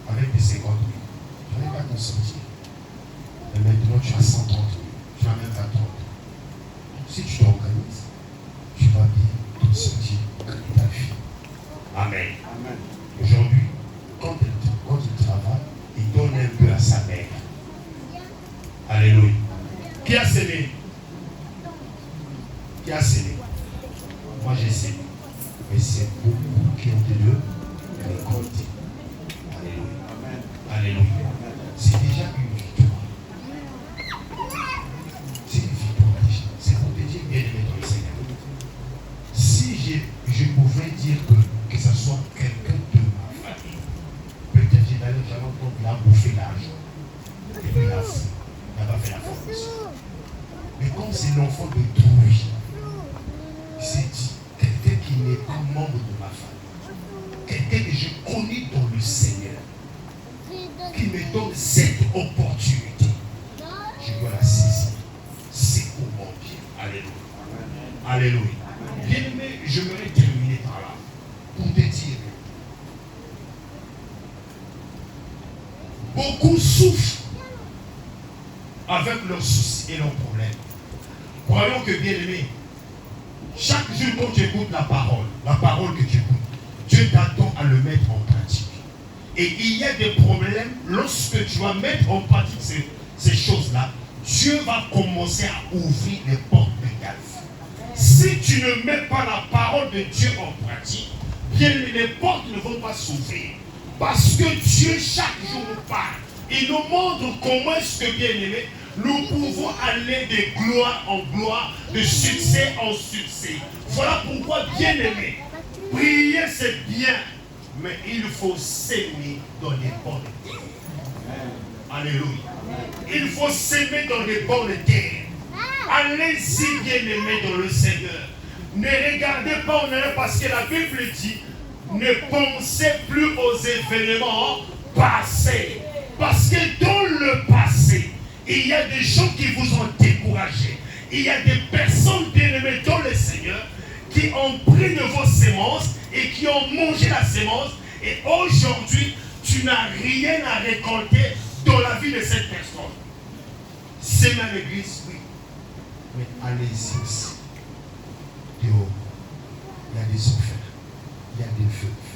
avec tes 50 000, tu n'allais pas t'en sortir. Et maintenant tu as 130 000, tu n'as même pas 30 000. Si tu t'organises, tu vas bien t'en sortir de ta vie. Amen. Amen. Aujourd'hui, quand il travaille, il donne un peu à sa mère. Alléluia. Qui a semé? Qui a semé? Moi j'ai semé. Mais c'est beaucoup qui ont de Dieu récolté. Alléluia. Amen. Alléluia. C'est déjà une victoire. C'est une victoire déjà. C'est pour te dire bien aimé dans le Seigneur. Si je allait vraiment prendre, il a bouffé l'argent. Et puis il a fou. Il n'a pas fait la formation. Mais comme c'est l'enfant de Douy, il s'est dit, quelqu'un qui n'est pas membre de ma famille, quelqu'un que je connais dans le Seigneur, qui me donne cette opportunité, je dois la saisir. C'est pour mon bien. Alléluia. Alléluia. Bien aimé, je voudrais terminer par là, pour te dire, beaucoup souffrent avec leurs soucis et leurs problèmes. Croyons que, bien aimé, chaque jour quand tu écoutes la parole que tu écoutes, Dieu t'attend à le mettre en pratique. Et il y a des problèmes, lorsque tu vas mettre en pratique ces choses-là, Dieu va commencer à ouvrir les portes de ta vie. Si tu ne mets pas la parole de Dieu en pratique, bien les portes ne vont pas s'ouvrir. Parce que Dieu chaque jour nous parle. Il nous montre comment est-ce que, bien aimé, nous pouvons aller de gloire en gloire, de succès en succès. Voilà pourquoi, bien aimé, prier c'est bien, mais il faut s'aimer dans les bonnes terres. Alléluia. Il faut s'aimer dans les bonnes terres. Allez-y, bien aimé, dans le Seigneur. Ne regardez pas en arrière parce que la Bible dit, ne pensez plus aux événements passés. Parce que dans le passé, il y a des gens qui vous ont découragé. Il y a des personnes bien-aimées dans le Seigneur qui ont pris de vos semences et qui ont mangé la semence. Et aujourd'hui, tu n'as rien à récolter dans la vie de cette personne. C'est ma l'église, oui. Mais allez-y aussi. Dehors, il y a des orphelins, il y a des veuves,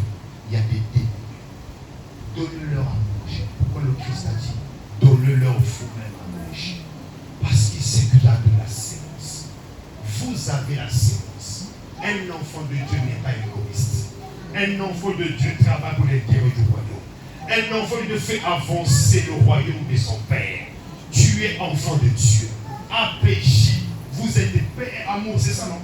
il y a des démunis. Donne-leur à manger. Pourquoi le Christ a dit, donne-leur vous-même à manger? Parce que c'est là de la sémence. Vous avez la sémence. Un enfant de Dieu n'est pas égoïste. Un enfant de Dieu travaille pour l'intérêt du royaume. Un enfant de Dieu fait avancer le royaume de son Père. Tu es enfant de Dieu. APJ, vous êtes des paix et amour, c'est ça non?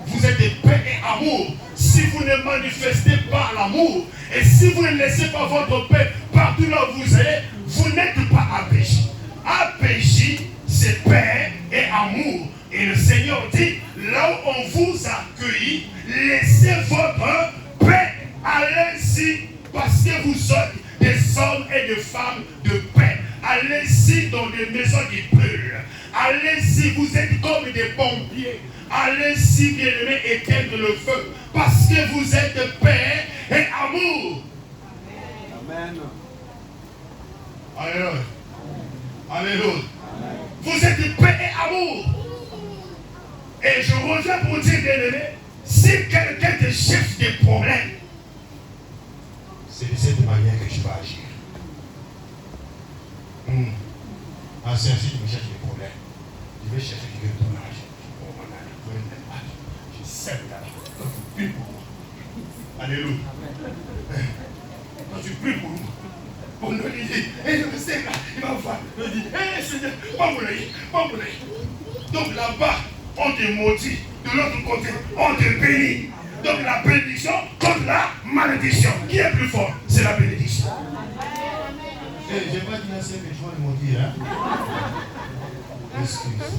Vous êtes des paix et amour. Si vous ne manifestez pas l'amour, et si vous ne laissez pas votre paix partout là où vous allez, vous n'êtes pas APJ. APJ, c'est paix et amour. Et le Seigneur dit, là où on vous a accueilli, laissez votre paix. Allez-y, parce que vous êtes des hommes et des femmes de paix. Allez-y dans des maisons qui brûlent. Allez-y, vous êtes comme des pompiers. Allez-y, bien-aimés, éteindre le feu. Parce que vous êtes paix et amour. Amen. Alléluia. Alléluia. Vous êtes paix et amour. Et je reviens pour dire, bien-aimés, si quelqu'un te cherche des problèmes, c'est de cette manière que tu vas agir. Ah, c'est ainsi que tu me cherches des problèmes. Je vais chercher quelqu'un de ton âge. Bon, mon âge, je sais là-bas. Quand tu pries pour moi. Alléluia. Quand tu pries pour moi. On nous dit, hé, le Seigneur, il va voir. On dit, hé, Seigneur, pas mon œil, pas mon œil. Donc là-bas, on te maudit. De l'autre côté, on te bénit. Donc la bénédiction contre la malédiction. Qui est plus fort? C'est la bénédiction. J'ai pas dit assez, mais je vais le maudire. Hein? Excuse.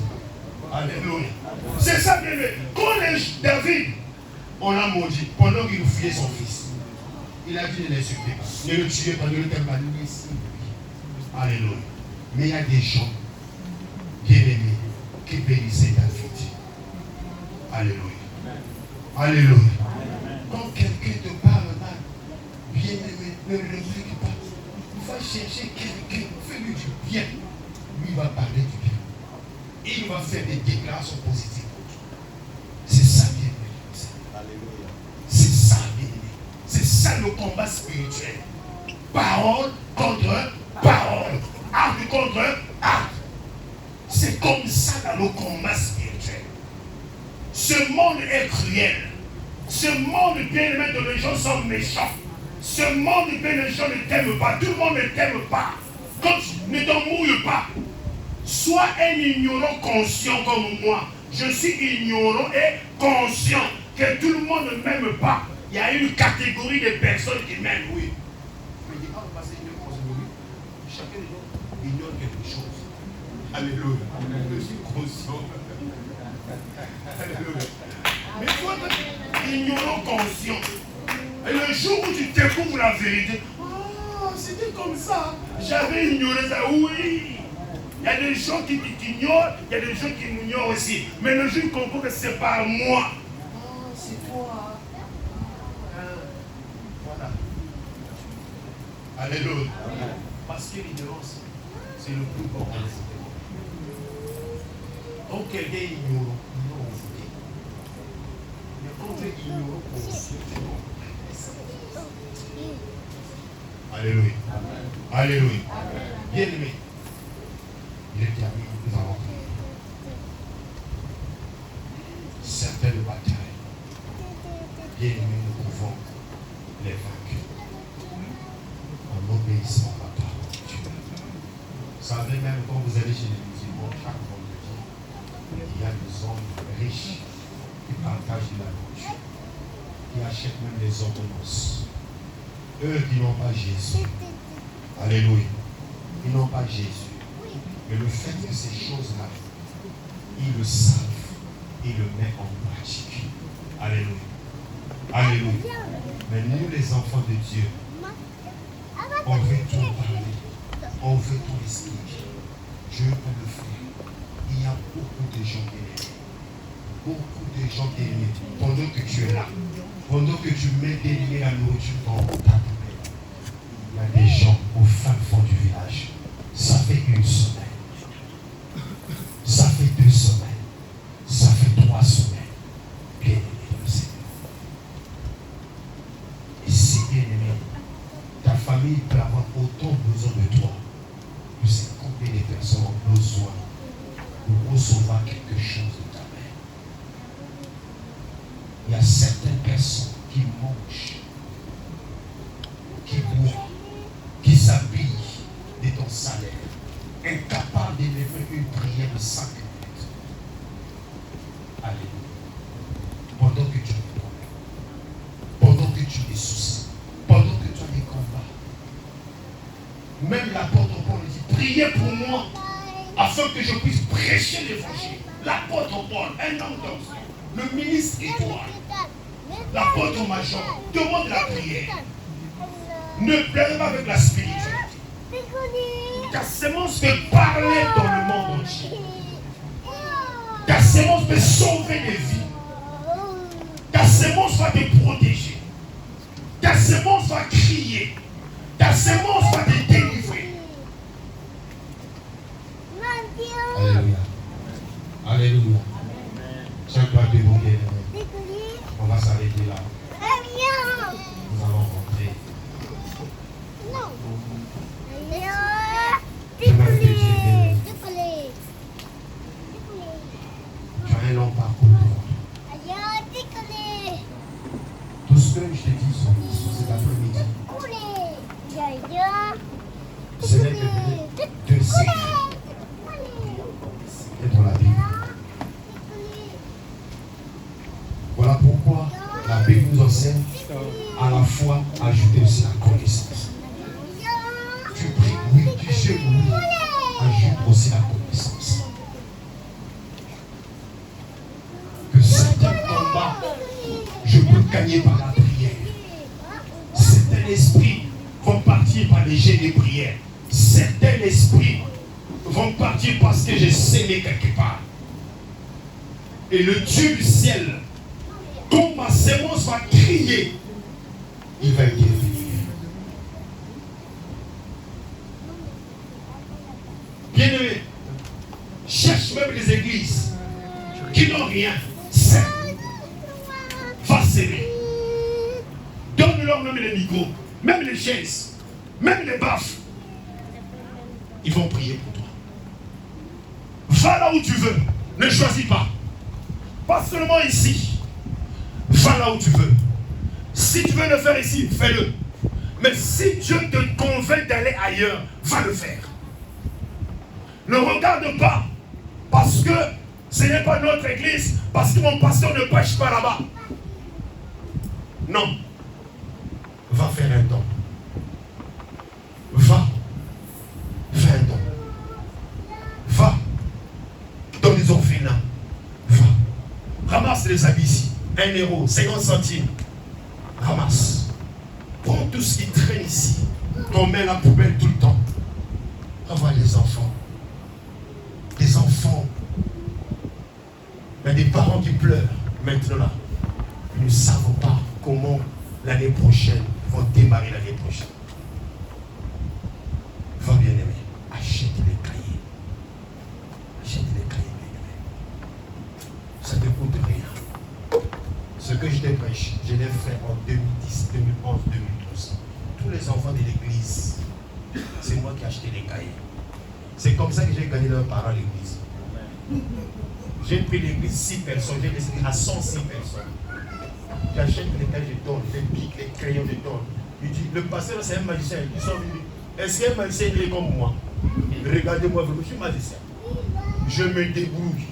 Alléluia. C'est ça, bien aimé. Quand David, on l'a maudit pendant qu'il fuyait son fils. Il a dit ne l'insultez pas. Ne le tuez pas, ne le tuez pas. Alléluia. Mais il y a des gens bien aimés qui bénissaient David. Alléluia. Alléluia. Quand quelqu'un te parle mal, bien aimé, ne le réplique pas. Va chercher quelqu'un, fais-lui du bien. Lui va parler du bien. Il va faire des déclarations positives. C'est ça, bien aimé. Alléluia. C'est ça, bien aimé. C'est ça le combat spirituel. Parole contre parole. Acte contre acte. C'est comme ça dans le combat spirituel. Ce monde est cruel. Ce monde, bien aimé, dont les gens sont méchants. Ce monde, bien les gens ne t'aiment pas. Tout le monde ne t'aime pas. Quand tu ne t'en mouilles pas. Sois un ignorant conscient comme moi. Je suis ignorant et conscient que tout le monde ne m'aime pas. Il y a une catégorie de personnes qui m'aiment, oui. Je me dis, ah, parce qu'il chacun des gens ignore quelque chose. Alléluia. Je suis conscient. Alléluia. Mais il faut être ignorant conscient. Et le jour où tu découvres la vérité, c'était comme ça. J'avais ignoré ça, oui. Il y a des gens qui t'ignorent, il y a des gens qui m'ignorent aussi. Mais le jour où tu comprends que c'est pas moi. C'est toi. Voilà. Alléluia. Parce que l'ignorance, c'est le plus grand des événements. Donc quelqu'un est ignorant, non, on vous dit. Mais quand tu es ignorant, conscient, tu n'en Alléluia. Alléluia. bien aimé. Il est terminé, nous allons prier. Certaines batailles, bien aimé, nous pouvons les vaincre en obéissant à la parole de Dieu. Vous savez, même quand vous allez chez les musulmans, chaque vendredi, il y a des hommes riches qui partagent de la nourriture, qui achètent même les ordonnances. Eux qui n'ont pas Jésus. Alléluia. Ils n'ont pas Jésus. Mais le fait que ces choses-là, ils le savent, ils le mettent en pratique. Alléluia. Alléluia. Mais nous, les enfants de Dieu, on veut tout parler. On veut tout expliquer. Dieu peut le faire. Il y a beaucoup de gens qui aiment. Beaucoup de gens qui aiment. Pendant que tu es là, pendant que tu mets des la nourriture dans ta poubelle, il y a des gens au fin fond du village. Ça fait une semaine. Ça fait 2 semaines. Ça fait 3 semaines. Bien aimé dans le Seigneur. Et si bien aimé, ta famille peut avoir autant besoin de toi. Tu sais combien de personnes ont besoin de recevoir quelque chose de ta main. Il y a certaines personnes qui mangent, qui boivent, qui s'habillent de ton salaire, incapables d'élever une prière de 5 minutes. Alléluia. Pendant que tu as des problèmes, pendant que tu as des soucis, pendant que tu as des combats, même l'apôtre Paul dit, priez pour moi, afin que je puisse prêcher l'évangile. L'apôtre Paul, un homme d'onction, le ministre étoile, l'apôtre major, demande la prière. Ne plaisez pas avec la spiritualité. Ta sémence peut parler dans le monde entier. Ta sémence peut sauver des vies. Ta sémence va te protéger. Ta sémence va crier. Ta sémence va te délivrer. Alléluia. Alléluia. Chaque part de vous bien. On va s'arrêter là. Nous allons rentrer. Tu as un long parcours. Tout ce que je te dis cet après-midi, ce n'est que 2 secrets. Et dans la Bible. Voilà pourquoi la Bible nous enseigne à la fois ajouter aussi la connaissance. Tu pries, oui, tu jeûnes, oui, ajoute aussi la connaissance. Que certains combats, je peux gagner par la prière. Certains esprits vont partir par les jets de prière. Certains esprits vont partir parce que j'ai sémé quelque part. Et le Dieu du ciel, quand ma sémence va crier, il va intervenir. Bien-aimé, cherche même les églises qui n'ont rien. Va s'aimer. Donne-leur même les micros, même les chaises, même les baffes. Ils vont prier pour toi. Va là où tu veux. Ne choisis pas. Pas seulement ici. Va là où tu veux. Si tu veux le faire ici, fais-le. Mais si Dieu te convainc d'aller ailleurs, va le faire. Ne regarde pas parce que ce n'est pas notre église, parce que mon pasteur ne prêche pas là-bas. Non. Va faire un don. les habits ici. 1 euro, 50 centimes. Ramasse. Prends tout ce qui traîne ici. On met la poubelle tout le temps. Envoie les enfants. Des enfants. Il y a des parents qui pleurent maintenant là. Ils ne savent pas comment l'année prochaine vont démarrer l'année prochaine. Va bien aimé, achète les cahiers. Achète les cahiers, bien aimé. Ça ne te coûte rien. Ce que je te prêche, je l'ai fait en 2010, 2011, 2012. Tous les enfants de l'église, c'est moi qui ai acheté les cahiers. C'est comme ça que j'ai gagné leurs parents à l'église. J'ai pris l'église 6 personnes, j'ai laissé à 106 personnes. J'achète les cahiers, je donne, les pics, les crayons, je donne. Il dit, le pasteur c'est un magicien, ils sont venus. Est-ce qu'un magicien est comme moi? Regardez-moi, je suis magicien. Je me débrouille.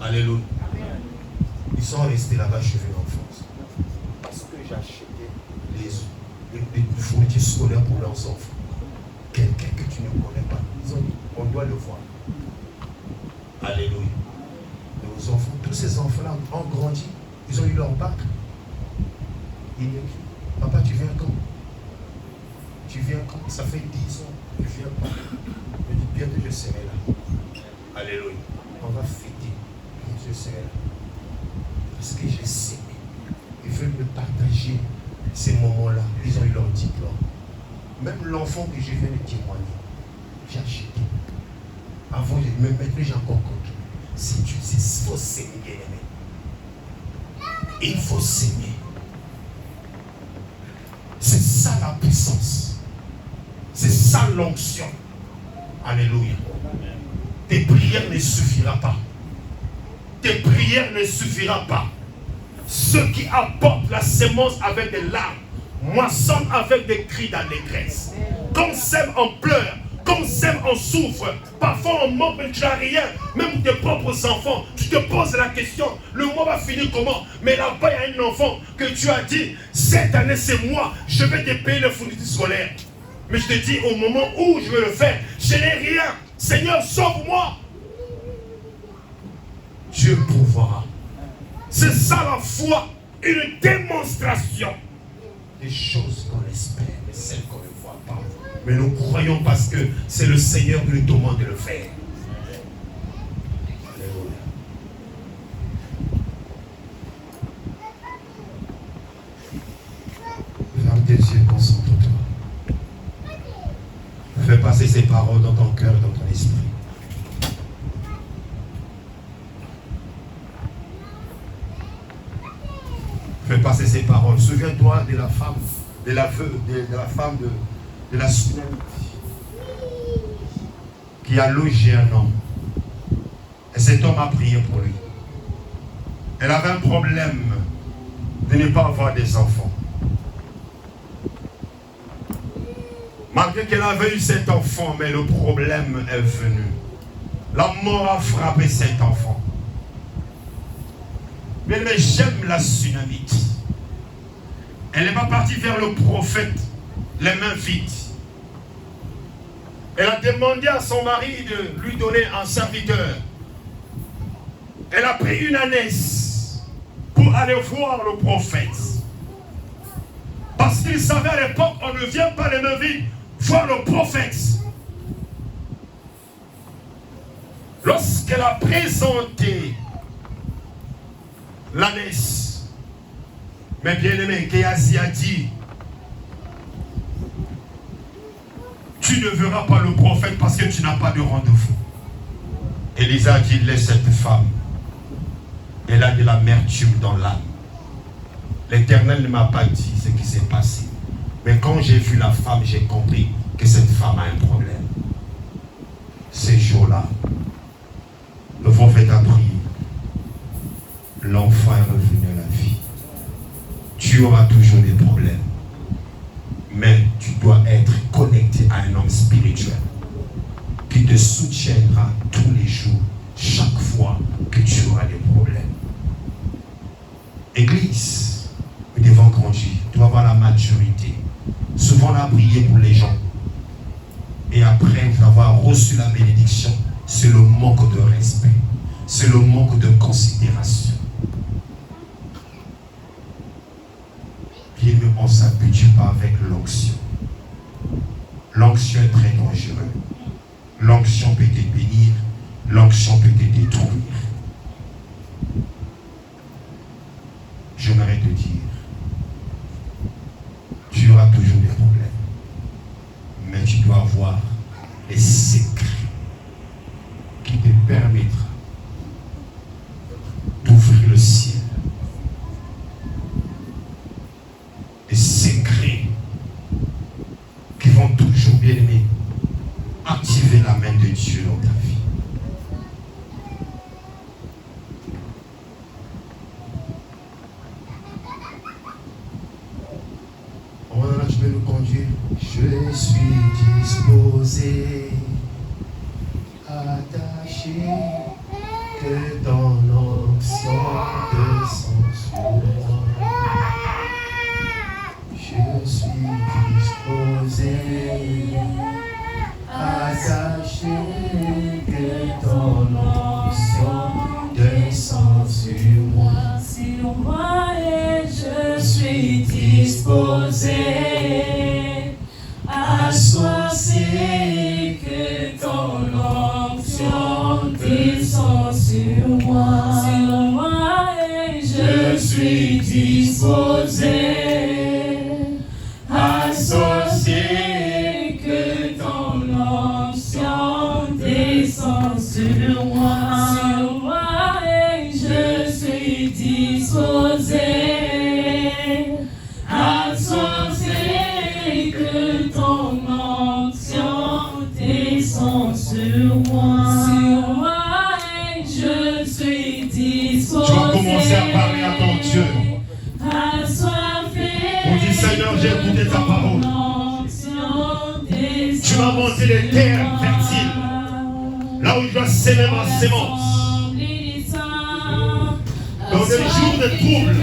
Alléluia. Ils sont restés là-bas chez eux en France. Parce que j'ai acheté les fournitures scolaires pour leurs enfants. Quelqu'un que tu ne connais pas. Ils ont dit, on doit le voir. Alléluia. Nos enfants, tous ces enfants-là ont grandi. Ils ont eu leur bac. Ils me disent, papa, tu viens quand? Tu viens quand? Ça fait 10 ans. Je viens pas. Je dis, bientôt je serai là. Alléluia. On va fêter. Je serai là. Parce que j'ai sais. Ils veulent me partager ces moments-là. Ils ont eu leur diplôme. Même l'enfant que je viens de témoigner, j'ai acheté. Avant, maintenant j'ai encore compris. Il faut s'aimer, bien aimé. Il faut s'aimer. C'est ça la puissance. C'est ça l'onction. Alléluia. Tes prières ne suffiront pas. Tes prières ne suffiront pas. Ceux qui apportent la sémence avec des larmes moissonnent avec des cris d'allégresse. Qu'on sème en pleurs, qu'on sème en souffre. Parfois on manque, mais tu n'as rien. Même tes propres enfants, tu te poses la question, le mois va finir comment? Mais là-bas, il y a un enfant que tu as dit, cette année c'est moi, je vais te payer le fourniture scolaire. Mais je te dis, au moment où je vais le faire, je n'ai rien. Seigneur, sauve-moi. Dieu pourvoira. C'est ça la foi, une démonstration des choses qu'on espère, mais celles qu'on ne voit pas. Mais nous croyons parce que c'est le Seigneur qui nous demande de le faire. Alléluia. Ferme tes yeux, concentre-toi. Fais passer ces paroles dans ton cœur, dans ton esprit. Fais passer ces paroles. Souviens-toi de la femme, de la femme de la Sunamite qui a logé un homme. Et cet homme a prié pour lui. Elle avait un problème de ne pas avoir des enfants. Malgré qu'elle avait eu cet enfant, mais le problème est venu. La mort a frappé cet enfant. Mais j'aime la Sunamite. Elle n'est pas partie vers le prophète, les mains vides. Elle a demandé à son mari de lui donner un serviteur. Elle a pris une ânesse pour aller voir le prophète. Parce qu'il savait à l'époque, on ne vient pas les mains vides voir le prophète. Lorsqu'elle a présenté l'ânesse, mais bien aimé, Géasi a dit, tu ne verras pas le prophète parce que tu n'as pas de rendez-vous. Élisa a dit, laisse cette femme. Elle a de l'amertume dans l'âme. L'Éternel ne m'a pas dit ce qui s'est passé. Mais quand j'ai vu la femme, j'ai compris que cette femme a un problème. Ces jours-là, le prophète a prié. L'enfant est revenu à la vie. Tu auras toujours des problèmes. Mais tu dois être connecté à un homme spirituel qui te soutiendra tous les jours, chaque fois que tu auras des problèmes. Église, nous devons grandir, tu dois avoir la maturité. Souvent on a prié pour les gens. Et après avoir reçu la bénédiction, c'est le manque de respect. c'est le manque de considération. Bien, on ne s'habitue pas avec l'onction. L'onction est très dangereuse. L'onction peut te bénir, l'onction peut te détruire. J'aimerais te dire, tu auras toujours des problèmes, mais tu dois avoir les secrets qui te permettra d'ouvrir le ciel. Des secrets qui vont toujours, bien aimer, activer la main de Dieu dans ta vie. Voilà, tu peux nous conduire. Je suis disposé, attaché, que ton onction descend sur moi. Je suis disposé, attaché, que ton onction descend sur moi. Sur moi et je suis disposé, associé, que ton onction descend sur moi. Sur moi et je suis disposé, associé, que ton onction descend sur moi. Sur moi et je suis disposé, associé, que ton onction descend sur moi. Sur moi et je suis disposé. Tu vas commencer à parler à ton Dieu. On dit Seigneur, j'ai écouté ta parole. Tu m'as montré les terres fertiles, là où je dois s'aimer ma sémence. Dans des jours de troubles,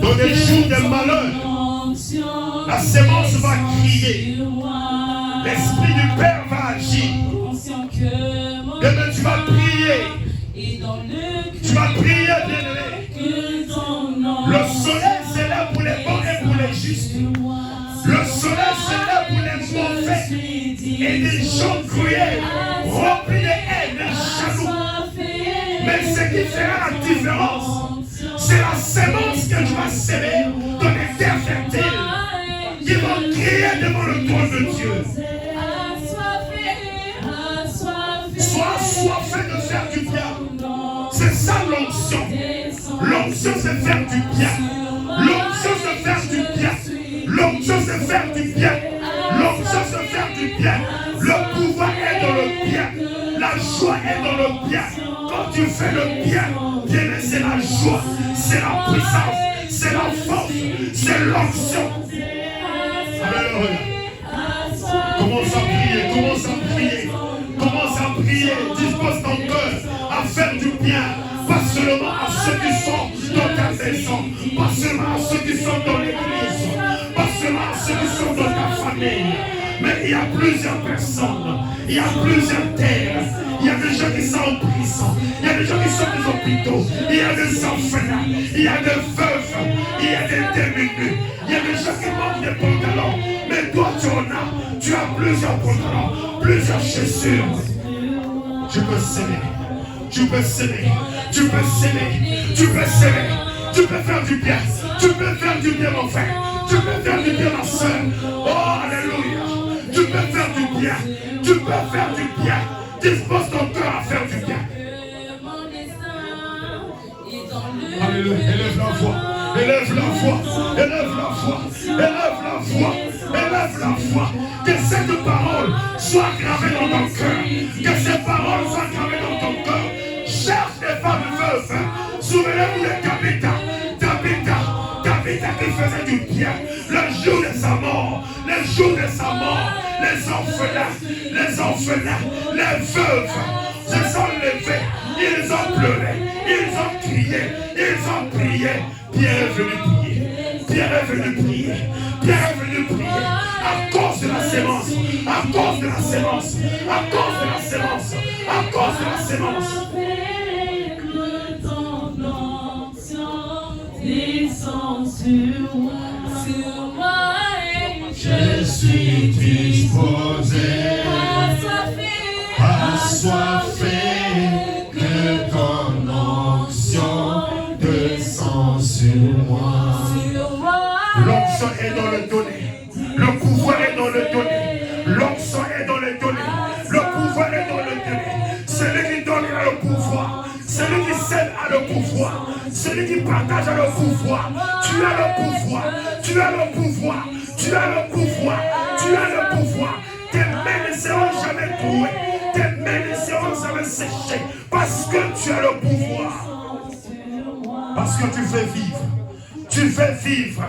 dans des jours de malheur, la sémence va crier. L'Esprit du Père va agir. Demain, tu vas prier. Tu vas prier, bien-aimé. Le soleil, c'est là pour les bons et pour les justes. Le soleil, c'est là pour les mauvais. Et des gens cruels, remplis de haine, de jaloux. Mais ce qui fera la différence, c'est la sémence que tu vas s'aimer dans les terres fertiles, qui vont crier devant le trône de Dieu. Sois assoiffé de faire du bien. C'est ça l'onction. L'onction, c'est faire du bien. L'onction, c'est faire du bien. L'onction, c'est faire du bien. L'onction, c'est faire du bien. Le pouvoir est dans le bien. La joie est dans le bien. Quand tu fais le bien, bien, c'est la joie, c'est la puissance, c'est la force, c'est l'onction. Alléluia. Commence à prier, commence à prier, commence à prier. Dispose ton cœur à faire du bien. Pas seulement à ceux qui sont dans ta maison, pas seulement à ceux qui sont dans l'église, pas seulement à ceux qui sont dans ta famille, mais il y a plusieurs personnes, il y a plusieurs terres, il y a des gens qui sont en prison, il y a des gens qui sont dans les hôpitaux, il y a des orphelins, il y a des veuves, il y a des démunis, il y a des gens qui manquent de pantalons, mais toi tu en as, tu as plusieurs pantalons, plusieurs chaussures. Tu peux s'aimer. Tu peux s'aimer, tu peux s'aimer, tu peux s'aimer, tu peux faire du bien, tu peux faire du bien mon frère, tu peux faire du bien ma soeur. Oh alléluia, tu peux faire du bien, tu peux faire du bien. Dispose ton cœur à faire du bien. Alléluia, élève la voix, élève la voix, élève la voix, élève la voix, élève la voix. Que cette parole soit gravée dans ton cœur, que ces paroles soient gravées dans ton cœur. Cherche des femmes veuves. Souvenez-vous de Tabitha qui faisait du bien. Le jour de sa mort, le jour de sa mort, les orphelins, les veuves se sont levés, ils ont pleuré, ils ont crié, ils ont prié. Pierre est venu prier, Pierre est venu prier, Pierre est venu prier. À cause de la sémence, à cause de la sémence, à cause de la sémence, à cause de la sémence. descends sur moi et je suis disposé. Assoiffé, que ton onction descend sur moi. L'onction est dans le donné. Le pouvoir est dans le donné. L'onction est dans le donné. Le pouvoir est dans le donné. Celui qui donne a le pouvoir. Celui qui sème a le pouvoir. Celui qui partage a le pouvoir. Tu as le pouvoir. Tu as le pouvoir. Tu as le pouvoir. Tu as le pouvoir. Tes mains ne seront jamais trouées. Tes mains ne seront jamais séchées. Parce que tu as le pouvoir. Parce que tu fais vivre. Tu fais vivre.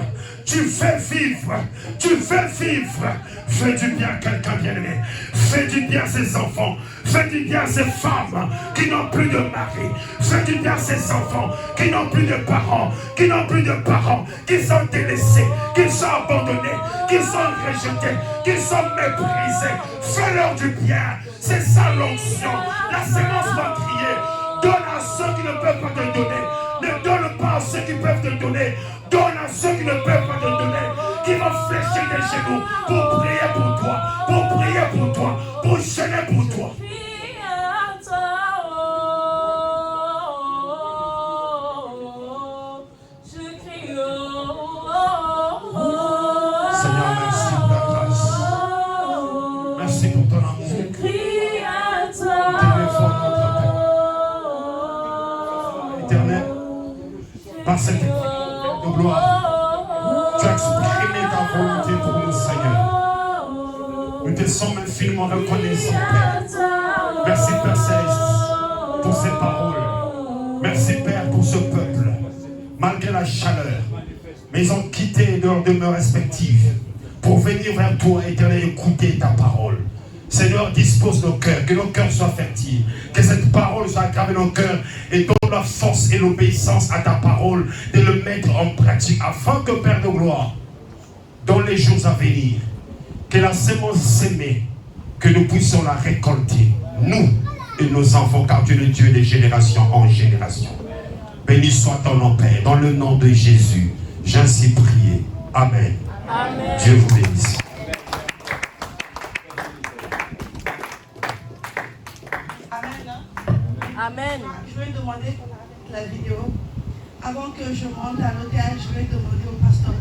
Tu fais vivre. Tu fais vivre. Fais du bien à quelqu'un bien-aimé. Fais du bien à ses enfants. Fais du bien à ces femmes qui n'ont plus de mari. Fais du bien à ces enfants qui n'ont plus de parents. Qui n'ont plus de parents. Qui sont délaissés. Qui sont abandonnés. Qui sont rejetés. Qui sont méprisés. Fais-leur du bien. C'est ça l'onction. La sémence va crier. Donne à ceux qui ne peuvent pas te donner. Ne donne pas à ceux qui peuvent te donner. Donne à ceux qui ne peuvent pas te donner. Qui vont fléchir des genoux pour prier pour toi. Pour prier pour toi. Pour gêner pour toi. Seigneur, merci pour ta grâce. Merci pour ton amour. Téléphone notre Père. Éternel, par cette épreuve de gloire, tu as exprimé ta volonté pour nous, Seigneur. Nous te sommes infiniment reconnaissants, Père. Merci, Père Céleste, pour ces paroles. Merci, Père, pour ce peuple. Malgré la chaleur, mais ils ont quitté leurs demeures respectives pour venir vers toi, Éternel, écouter ta parole. Seigneur, dispose nos cœurs, que nos cœurs soient fertiles, que cette parole soit gravée dans nos cœurs et donne la force et l'obéissance à ta parole de le mettre en pratique, afin que, Père de gloire, dans les jours à venir, que la sémence sémée, que nous puissions la récolter, nous et nos enfants, car tu es le Dieu des générations en génération. Béni soit ton nom, Père, dans le nom de Jésus. J'ai ainsi prié. Amen. Amen. Dieu vous bénisse. Amen. Je vais demander qu'on arrête la vidéo. Avant que je monte à l'hôtel, je vais demander au pasteur de